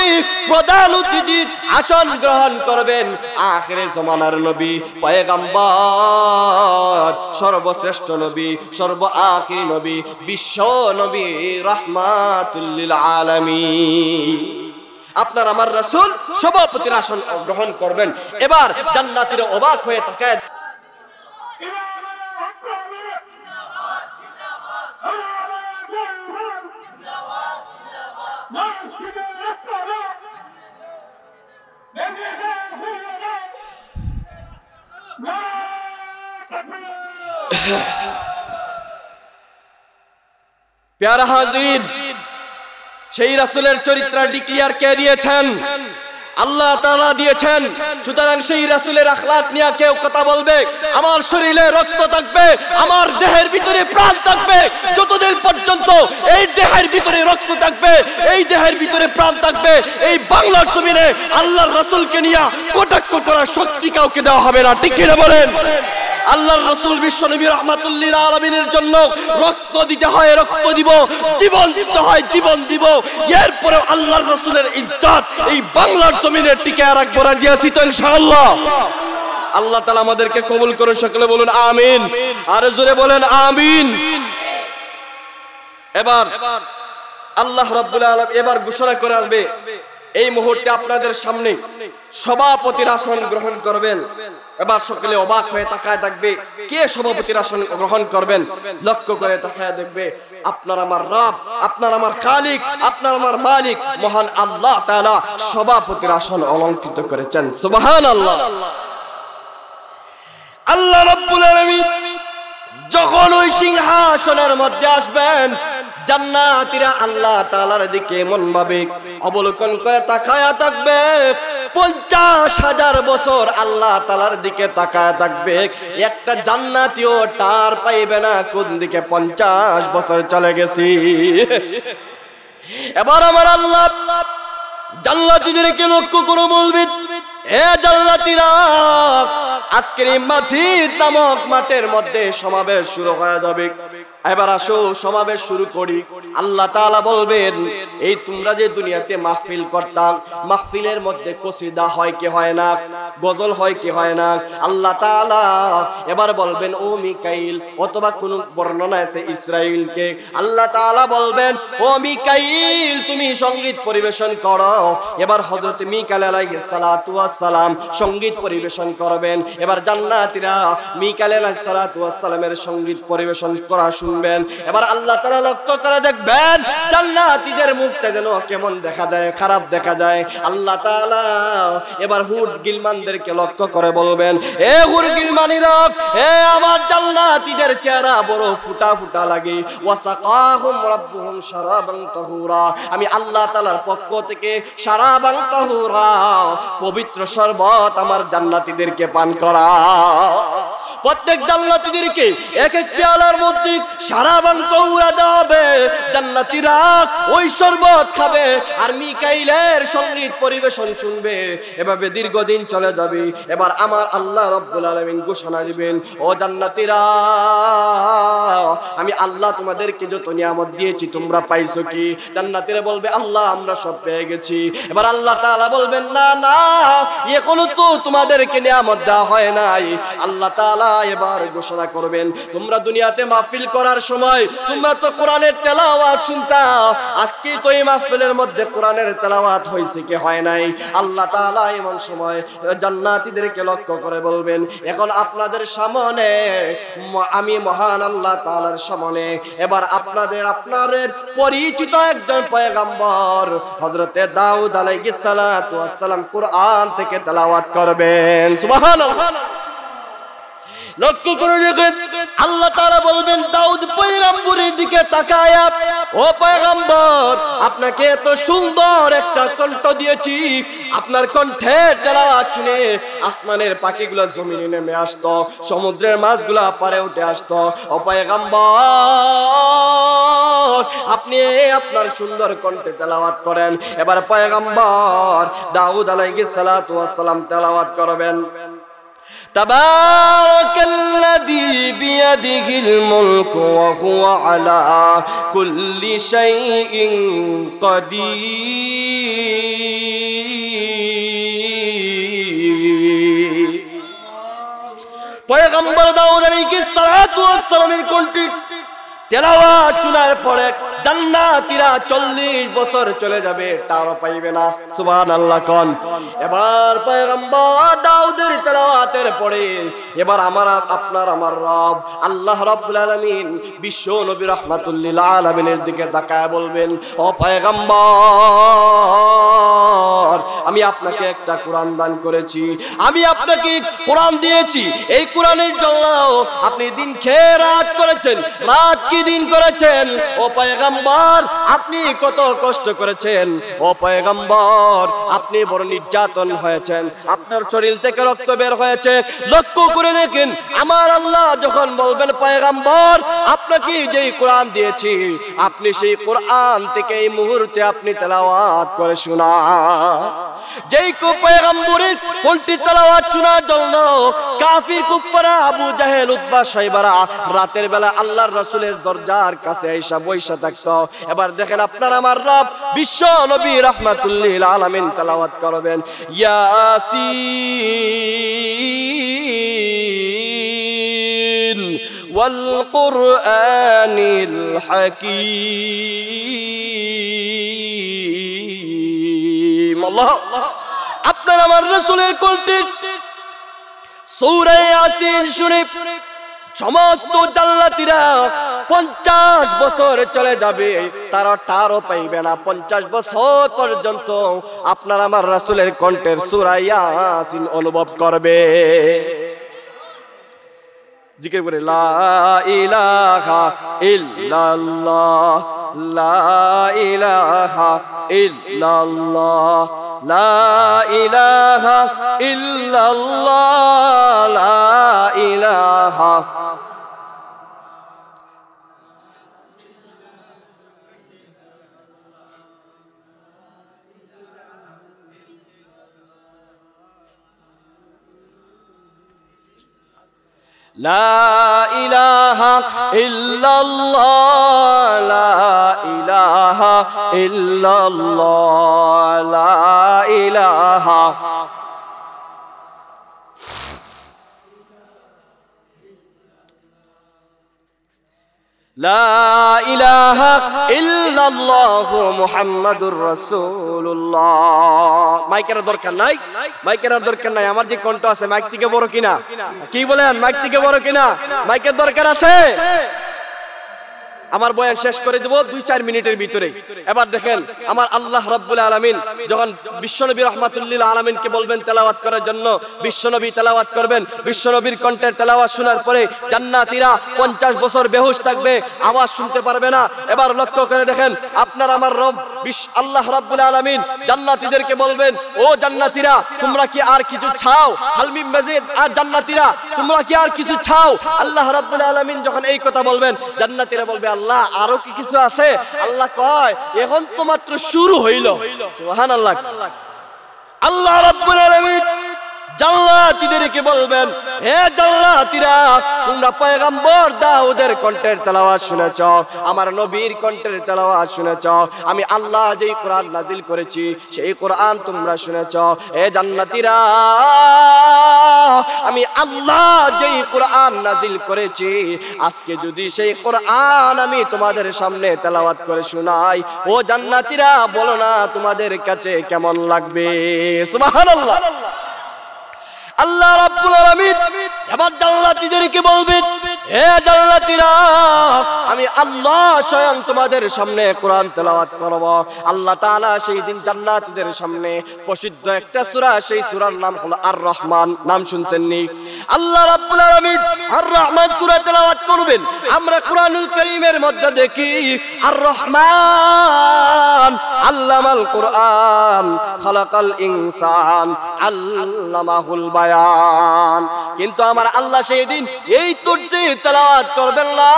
Speaker 1: প্রধান অতিথির আসন গ্রহণ করবেন আখিরে জামানার নবী পয়গম্বর, সর্বশ্রেষ্ঠ নবী, সর্ব আখির নবী, বিশ্ব নবী, রাহমাতুল লিল আলামিন। আপনার আমার রাসূল সভাপতির আসন গ্রহণ করবেন। এবার জান্নাতীরা অবাক হয়ে তাকায় প্যারা হাজির, সেই রাসূলের চরিত্র ডিক্লিয়ার কে দিয়েছেন? আল্লাহ তাআলা দিয়েছেন। সুতরাং সেই রাসূলের আখলাক নিয়ে কেউ কথা বলবে, আমার শরীরে রক্ত থাকবে, আমার দেহের ভিতরে প্রাণ থাকবে, যতদিন পর্যন্ত এই দেহের ভিতরে রক্ত থাকবে, এই দেহের ভিতরে প্রাণ থাকবে, এই বাংলার জমিনে আল্লাহর রাসূলকে নিয়ে কটাক্ষ করার শক্তি কাউকে দেওয়া হবে না। ঠিক কিনা বলেন? আল্লাহর রাসূল বিশ্বনবী রাহমাতুল্লিল আলামিনের জন্য রক্ত দিতে হয় রক্ত দিব, জীবন দিতে হয় জীবন দিব। এরপরে আল্লাহর রাসূলের ইজ্জত এই বাংলার জমিনে টিকিয়ে রাখবো, রাজি আছি তো ইনশাআল্লাহ? আল্লাহ তাআলা আমাদেরকে কবুল করুন, সকলে বলুন আমিন, আর জোরে বলেন আমিন। এবার আল্লাহ রাব্বুল আলামিন এবার ঘোষণা করে আসবে, এই মুহূর্তে আপনাদের সামনে সভাপতির আসন গ্রহণ করবেন। এবার সকলে অবাক হয়ে তাকায় থাকবে, কে সভাপতির আসন গ্রহণ করবেন? লক্ষ্য করে তাকায় দেখবে আপনার আমার রব, আপনার আমার খালিক, আপনার আমার মালিক মহান আল্লাহ তাআলা সভাপতির আসন অলংকৃত করেছেন। সুবহানাল্লাহ। আল্লাহ রাব্বুল আলামিন যখন ওই সিংহাসনের মধ্যে আসবেন, জান্নাতীরা আল্লাহ তাআলার দিকে এমন ভাবে অবলোকন করে তাকায়া থাকবে, 50,000 বছর আল্লাহ তাআলার দিকে তাকায়া থাকবে। একটা জান্নাতীও টার পাইবে না কোন দিকে 50 বছর চলে গেছি। এবার আমার আল্লাহ জান্নাতীদেরকে লক্ষ্য করে বলবেন, এ জান্নাতীরা, আজকের এই মসজিদ নামক মাঠের মধ্যে সমাবেশ শুরু হয়ে যাবে। এবার আসো সমাবেশ শুরু করি। আল্লাহ তাআলা বলবেন, এই তোমরা যে দুনিয়াতে মাহফিল করতাম, মাহফিলের মধ্যে কসিদা হয় কি হয় না, গজল হয় কি হয় না, আল্লাহ তাআলা এবার বলবেন ও মিকাইল, অথবা কোন বর্ণনা আছে ইসরাইলকে, আল্লাহ তাআলা বলবেন ও মিকাইল তুমি সঙ্গীত পরিবেশন করো। এবার হযরত মিকাইল আলাইহিস সালাতু ওয়াস সালাম সঙ্গীত পরিবেশন করবেন। এবার জান্নাতীরা মিকাইল আলাইহিস সালাতু ওয়াস সালামের সঙ্গীত পরিবেশন করা শুনবেন। এবার আল্লাহ তাআলা লক্ষ্য করে দেখবেন জান্নাতীদের মুখটা যেন কেমন দেখা যায়, খারাপ দেখা যায়। আল্লাহ তাআলা এবার হুর গিলমানদেরকে লক্ষ্য করে বলবেন, এ হুর গিলমানিরা, এ আমার জান্নাতীদের চেহারা বড় ফুটা ফুটা লাগে। ওয়াসাকাহুম রাব্বুহুম শারাবান তাহুরা, আমি আল্লাহ তাআলার পক্ষ থেকে শারাবান তাহুরা পবিত্র শরবত আমার জান্নাতীদেরকে পান করা। প্রত্যেক জান্নাতীদেরকে এক এক পেয়ালার মধ্যে শারাবান তাহুরা দেওয়া হবে। জান্নাতীরা ওই শরবত খাবে আর মিকাইলের সঙ্গীত পরিবেশন শুনবে। এভাবে দীর্ঘদিন চলে যাবে। এবার আমার আল্লাহ রাব্বুল আলামিন ঘোষণা দিবেন, ও জান্নাতীরা, আমি আল্লাহ তোমাদেরকে যত নিয়ামত দিয়েছি তোমরা পাইছো কি? জান্নাতীরা বলবে, আল্লাহ আমরা সব পেয়ে গেছি। এবার আল্লাহ তাআলা বলবেন, না না, এখনো তো তোমাদেরকে নিয়ামত দেওয়া হয় নাই। আল্লাহ তাআলা এবার ঘোষণা করবেন, তোমরা দুনিয়াতে মাহফিল করার সময় তোমরা তো কোরআনের তেলাওয়াত শুনতা, আজকে তো এই মাহফিলের মধ্যে কোরআনের তেলাওয়াত হয়েছে কি হয় নাই? আল্লাহ তাআলা এমন সময় জান্নাতীদেরকে লক্ষ্য করে বলবেন, এখন আপনাদের সামনে আমি মহান আল্লাহ তাআলার সামনে এবার আপনাদের পরিচিত একজন পয়গম্বর হযরতে দাউদ আলাইহিস সালাতু ওয়াস সালাম কোরআন থেকে তেলাওয়াত করবেন। সুবহানাল্লাহ। লক্ষ্য করে দেখেন, আল্লাহ তাআলা বলবেন দাউদ পয়গম্বরের দিকে তাকায়া, ও পয়গম্বর, আপনাকে এত সুন্দর একটা কণ্ঠ দিয়েছি, আপনার কণ্ঠের তেলাওয়াত শুনে আসমানের পাখিগুলো জমিনে নেমে আসতো, সমুদ্রের মাছগুলো পারে উঠে আসতো। ও পয়গম্বর, আপনি আপনার সুন্দর কণ্ঠে তেলাওয়াত করেন। এবার পয়গম্বর দাউদ আলাইহিস সালাতু ওয়াস সালাম তেলাওয়াত করবেন, তাবারাকাল্লাযী বিয়াদিহিল মুলকু ওয়া হুয়া আলা কুল্লি শাইইন কাদির। পয়গম্বর দাউদ আলাইহিস সালাতু ওয়াস সালামের কণ্ঠে তেলাওয়াত শোনার পরে জান্নাতীরা 40 বছর চলে যাবে তারও পাইবে না। সুবহানাল্লাহ কোন। এবার পয়গম্বর দাউদের তেলাওয়াতের পরে এবার আপনার আমার রব আল্লাহ রাব্বুল আলামিন বিশ্ব নবী রাহমাতুল লিল আলামিনের দিকে তাকায় বলবেন, ও পয়গম্বর, আমি আপনাকে একটা কোরআন দান করেছি, আমি আপনাকে কোরআন দিয়েছি। এই কোরআনের জন্য আপনি দিন খেয়ে রাত করেছেন, রাত কি দিন করেছেন। ও পয়গম্বর, আপনি কত কষ্ট করেছেন। ও পয়গম্বর, আপনি বড় নির্যাতন হয়েছেন, আপনার শরীর থেকে রক্ত বের হয়েছে। লক্ষ্য করে দেখেন, আমার আল্লাহ যখন বলবেন পয়গম্বর আপনাকে যেই কোরআন দিয়েছি, আপনি সেই কোরআন থেকে এই মুহূর্তে আপনি তেলাওয়াত করে শোনা। যেই পয়গম্বরের কোনটি তেলাওয়াত শোনার জন্য কাফির কুফারা আবু জাহেল উতবা শাইবারা রাতের বেলা আল্লাহর রাসূলের দরজার কাছে আইসা বইসা থাকতো। এবার দেখেন আপনার আমার রব বিশ্ব নবী রাহমাতুল লিল আলামিন তেলাওয়াত করবেন, ইয়াসিন ওয়াল কুরআনিল হাকীম। আল্লাহ, আপনার আমার রাসূলের কণ্ঠে সূরা ইয়াসিন শুনে সমস্ত জান্নাতীরা 50 বছর চলে যাবে, তারা টারও পাইবে না। 50 বছর পর্যন্ত আপনার আমার রাসূলের কণ্ঠের সূরা ইয়াসিন অনুভব করবে। জিকির করে লা ইলাহা ইল্লাল্লাহ, লা ইলাহা ইল্লাল্লাহ, লা ইলাহা ইল্লাল্লাহ, লা ইলাহা। লা ইলাহা ইল্লাল্লাহ, লা ইলাহা ইল্লাল্লাহ, লা ইলাহা। লা ইলাহা ইল্লাল্লাহু মুহাম্মাদুর রাসূলুল্লাহ। মাইকের দরকার নাই, মাইকের দরকার নাই। আমার যে কণ্ঠ আছে মাইক থেকে বড় কিনা? কি বলেন, মাইক থেকে বড় কিনা? মাইকের দরকার আছে? আমার বয়ান শেষ করে দেব 2-4 মিনিটের ভিতরে। এবার দেখেন আমার আল্লাহ রাব্বুল আলামিন যখন বিশ্বনবী রাহমাতুল লিল আলামিনকে বলবেন তেলাওয়াত করার জন্য, বিশ্বনবী তেলাওয়াত করবেন। বিশ্বনবীর কণ্ঠের তেলাওয়াত শোনার পরে জান্নাতীরা 50 বছর বেহুশ থাকবে, আওয়াজ শুনতে পারবে না। এবার লক্ষ্য করে দেখেন আপনার আমার রব আল্লাহ রাব্বুল আলামিন জান্নাতীদেরকে বলবেন, ও জান্নাতীরা তোমরা কি আর কিছু চাও? হালমিম মাজিদ আর জান্নাতীরা তোমরা কি আর কিছু চাও? আল্লাহ রাব্বুল আলামিন যখন এই কথা বলবেন, জান্নাতীরা বলবে, আল্লাহ আরো কি কিছু আছে? আল্লাহ কয়, এখন তো মাত্র শুরু হইল। সুবহানাল্লাহ। আল্লাহ রাব্বুল আলামিন জান্নাতীদেরকে বলবেন, হে জান্নাতীরা তোমরা পয়গম্বর দাউদের কণ্ঠের তেলাওয়াত শুনেছ, আমার নবীর কণ্ঠের তেলাওয়াত শুনেছ, আমি আল্লাহ যেই কোরআন নাজিল করেছি সেই কোরআন তোমরা শুনেছ। হে জান্নাতীরা আমি আল্লাহ যেই কোরআন নাজিল করেছি, আজকে যদি সেই কোরআন আমি তোমাদের সামনে তেলাওয়াত করে শোনাই, ও জান্নাতীরা বলো না তোমাদের কাছে কেমন লাগবে? সুবহানাল্লাহ। আল্লাহ রাব্বুল আলামিন এবার জান্নাতীদেরকে বলবেন, হে জান্নাতীরা আমি আল্লাহ স্বয়ং তোমাদের সামনে কোরআন তেলাওয়াত করব। আল্লাহ তাআলা সেই দিন জান্নাতীদের সামনে প্রসিদ্ধ একটা সূরা, সেই সূরার নাম হলো আর রহমান। নাম শুনছেন নি? আল্লাহ রাব্বুল আলামিন আর রহমান সূরা তেলাওয়াত করবেন। আমরা কোরআনুল কারীমের মধ্যে দেখি আর রহমান আল্লামাল কোরআন খালাকাল ইনসান আল্লামাহুল বায়ান। কিন্তু আমার আল্লাহ সেই দিন এই তর্জে তেলাওয়াত করবেন না,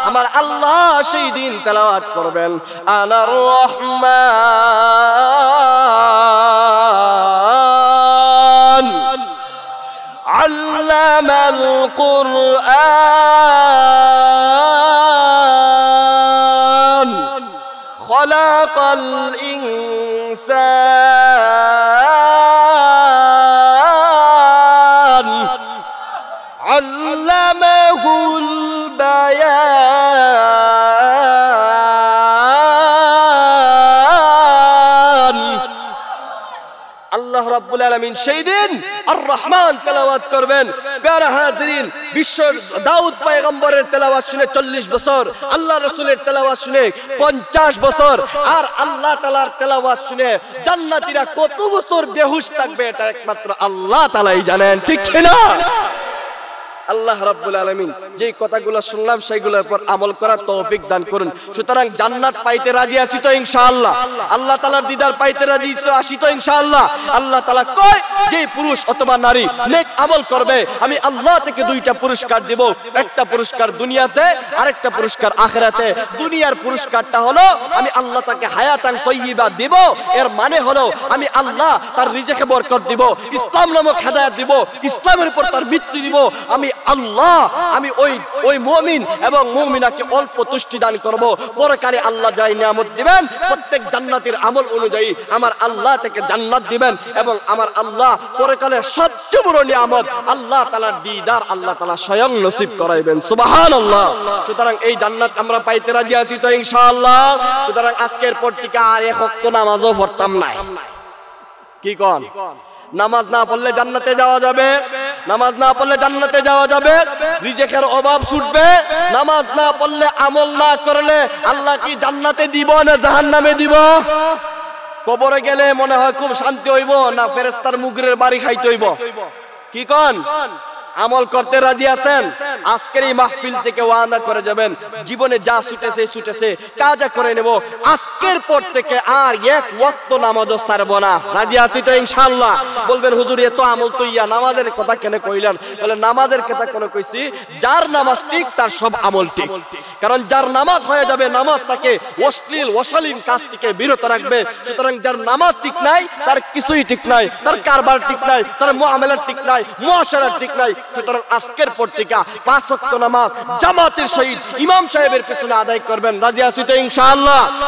Speaker 1: আমার আল্লাহ সেই দিন তেলাওয়াত করবেন আনার রহমান আল্লামাল কুরআন খালাকাল ইনসান আল্লামাহুল বায়ান। আল্লাহ রাব্বুল আলামিন সেই দিন আর রহমান তেলাওয়াত করবেন। প্যারা হাজিরিন, বিশ্ব দাউদ পয়গম্বরের তেলাওয়াত শুনে 40 বছর, আল্লাহ রাসূলের তেলাওয়াত শুনে 50 বছর, আর আল্লাহ তাআলার তেলাওয়াত শুনে জান্নাতীরা কত বছর বেহুশ থাকবে এটা একমাত্র আল্লাহ তাআলাই জানেন, ঠিক কি না? আল্লাহ রাব্বুল আলামিন যেই কথাগুলো শুনলাম সেইগুলোর উপর আমল করার তৌফিক দান করুন। সুতরাং জান্নাত পাইতে রাজি আছি তো ইনশাআল্লাহ? আল্লাহ তাআলার দিদার পাইতে রাজি আছি তো ইনশাআল্লাহ? আল্লাহ তাআলা কয় যে পুরুষ অথবা নারী নেক আমল করবে আমি আল্লাহ থেকে দুইটা পুরস্কার দেব, একটা পুরস্কার দুনিয়াতে, আরেকটা পুরস্কার আখিরাতে। দুনিয়ার পুরস্কারটা হলো আমি আল্লাহ তাকে হায়াতান তাইয়্যিবা দেব, এর মানে হলো আমি আল্লাহ তার রিজিকে বরকত দিব, ইসলাম নামক হেদায়েত দিব, ইসলামের উপর তার মৃত্যু দিব। আমি আল্লাহ আমি ওই মুমিন এবং মুমিনাকে অল্প তুষ্টি দান করব। পরকালে আল্লাহ যাই নিয়ামত দিবেন প্রত্যেক জান্নাতের আমল অনুযায়ী আমার আল্লাহ থেকে জান্নাত দিবেন, এবং আমার আল্লাহ পরকালের সবচেয়ে বড় নিয়ামত আল্লাহ তাআলার দিদার আল্লাহ তাআলা স্বয়ং নসিব করাইবেন। সুবহানাল্লাহ। সুতরাং এই জান্নাত আমরা পাইতে রাজি আছি তো ইনশাআল্লাহ? সুতরাং আজকের পর থেকে আর এক ওয়াক্ত নামাজও পড়তাম না। কি কোন? নামাজ না পড়লে জান্নাতে যাওয়া যাবে, নামাজ না পড়লে জান্নাতে যাওয়া যাবে, রিজিকের অভাব ছুটবে। নামাজ না পড়লে, আমল না করলে আল্লাহ কি জান্নাতে দিব না জাহান্নামে দিব? কবরে গেলে মনে হয় খুব শান্তি হইব, না ফেরেশতার মুগরের বাড়ি খাইতে হইব? কি কোন? আমল করতে রাজি আছেন? আজকের এই মাহফিল থেকে ওয়াদা করে যাবেন জীবনে যা ছুটেছে কাজা করে নেব, আজকের পর থেকে আর এক ওয়াক্ত নামাজও ছাড়বো না। রাজি আছি তো ইনশাআল্লাহ? বলবেন হুজুর এত আমল তো ইয়া নামাজের কথা কেন কইলেন? বলে নামাজের কথা কেন কইছি? যার নামাজ ঠিক তার সব আমল ঠিক। কারণ যার নামাজ হয়ে যাবে, নামাজ তাকে অশ্লীল অশালীন কাজ থেকে বিরত রাখবে। সুতরাং যার নামাজ ঠিক নাই তার কিছুই ঠিক নাই, তার কারবার ঠিক নাই, তার মুআমালা ঠিক নাই, মুআশারা ঠিক নাই। সুতরাং আজকের পর থেকে 5 ওয়াক্ত নামাজ জামাতের সহিত ইমাম সাহেবের পিছনে আদায় করবেন। রাজি আছি তো ইনশাআল্লাহ?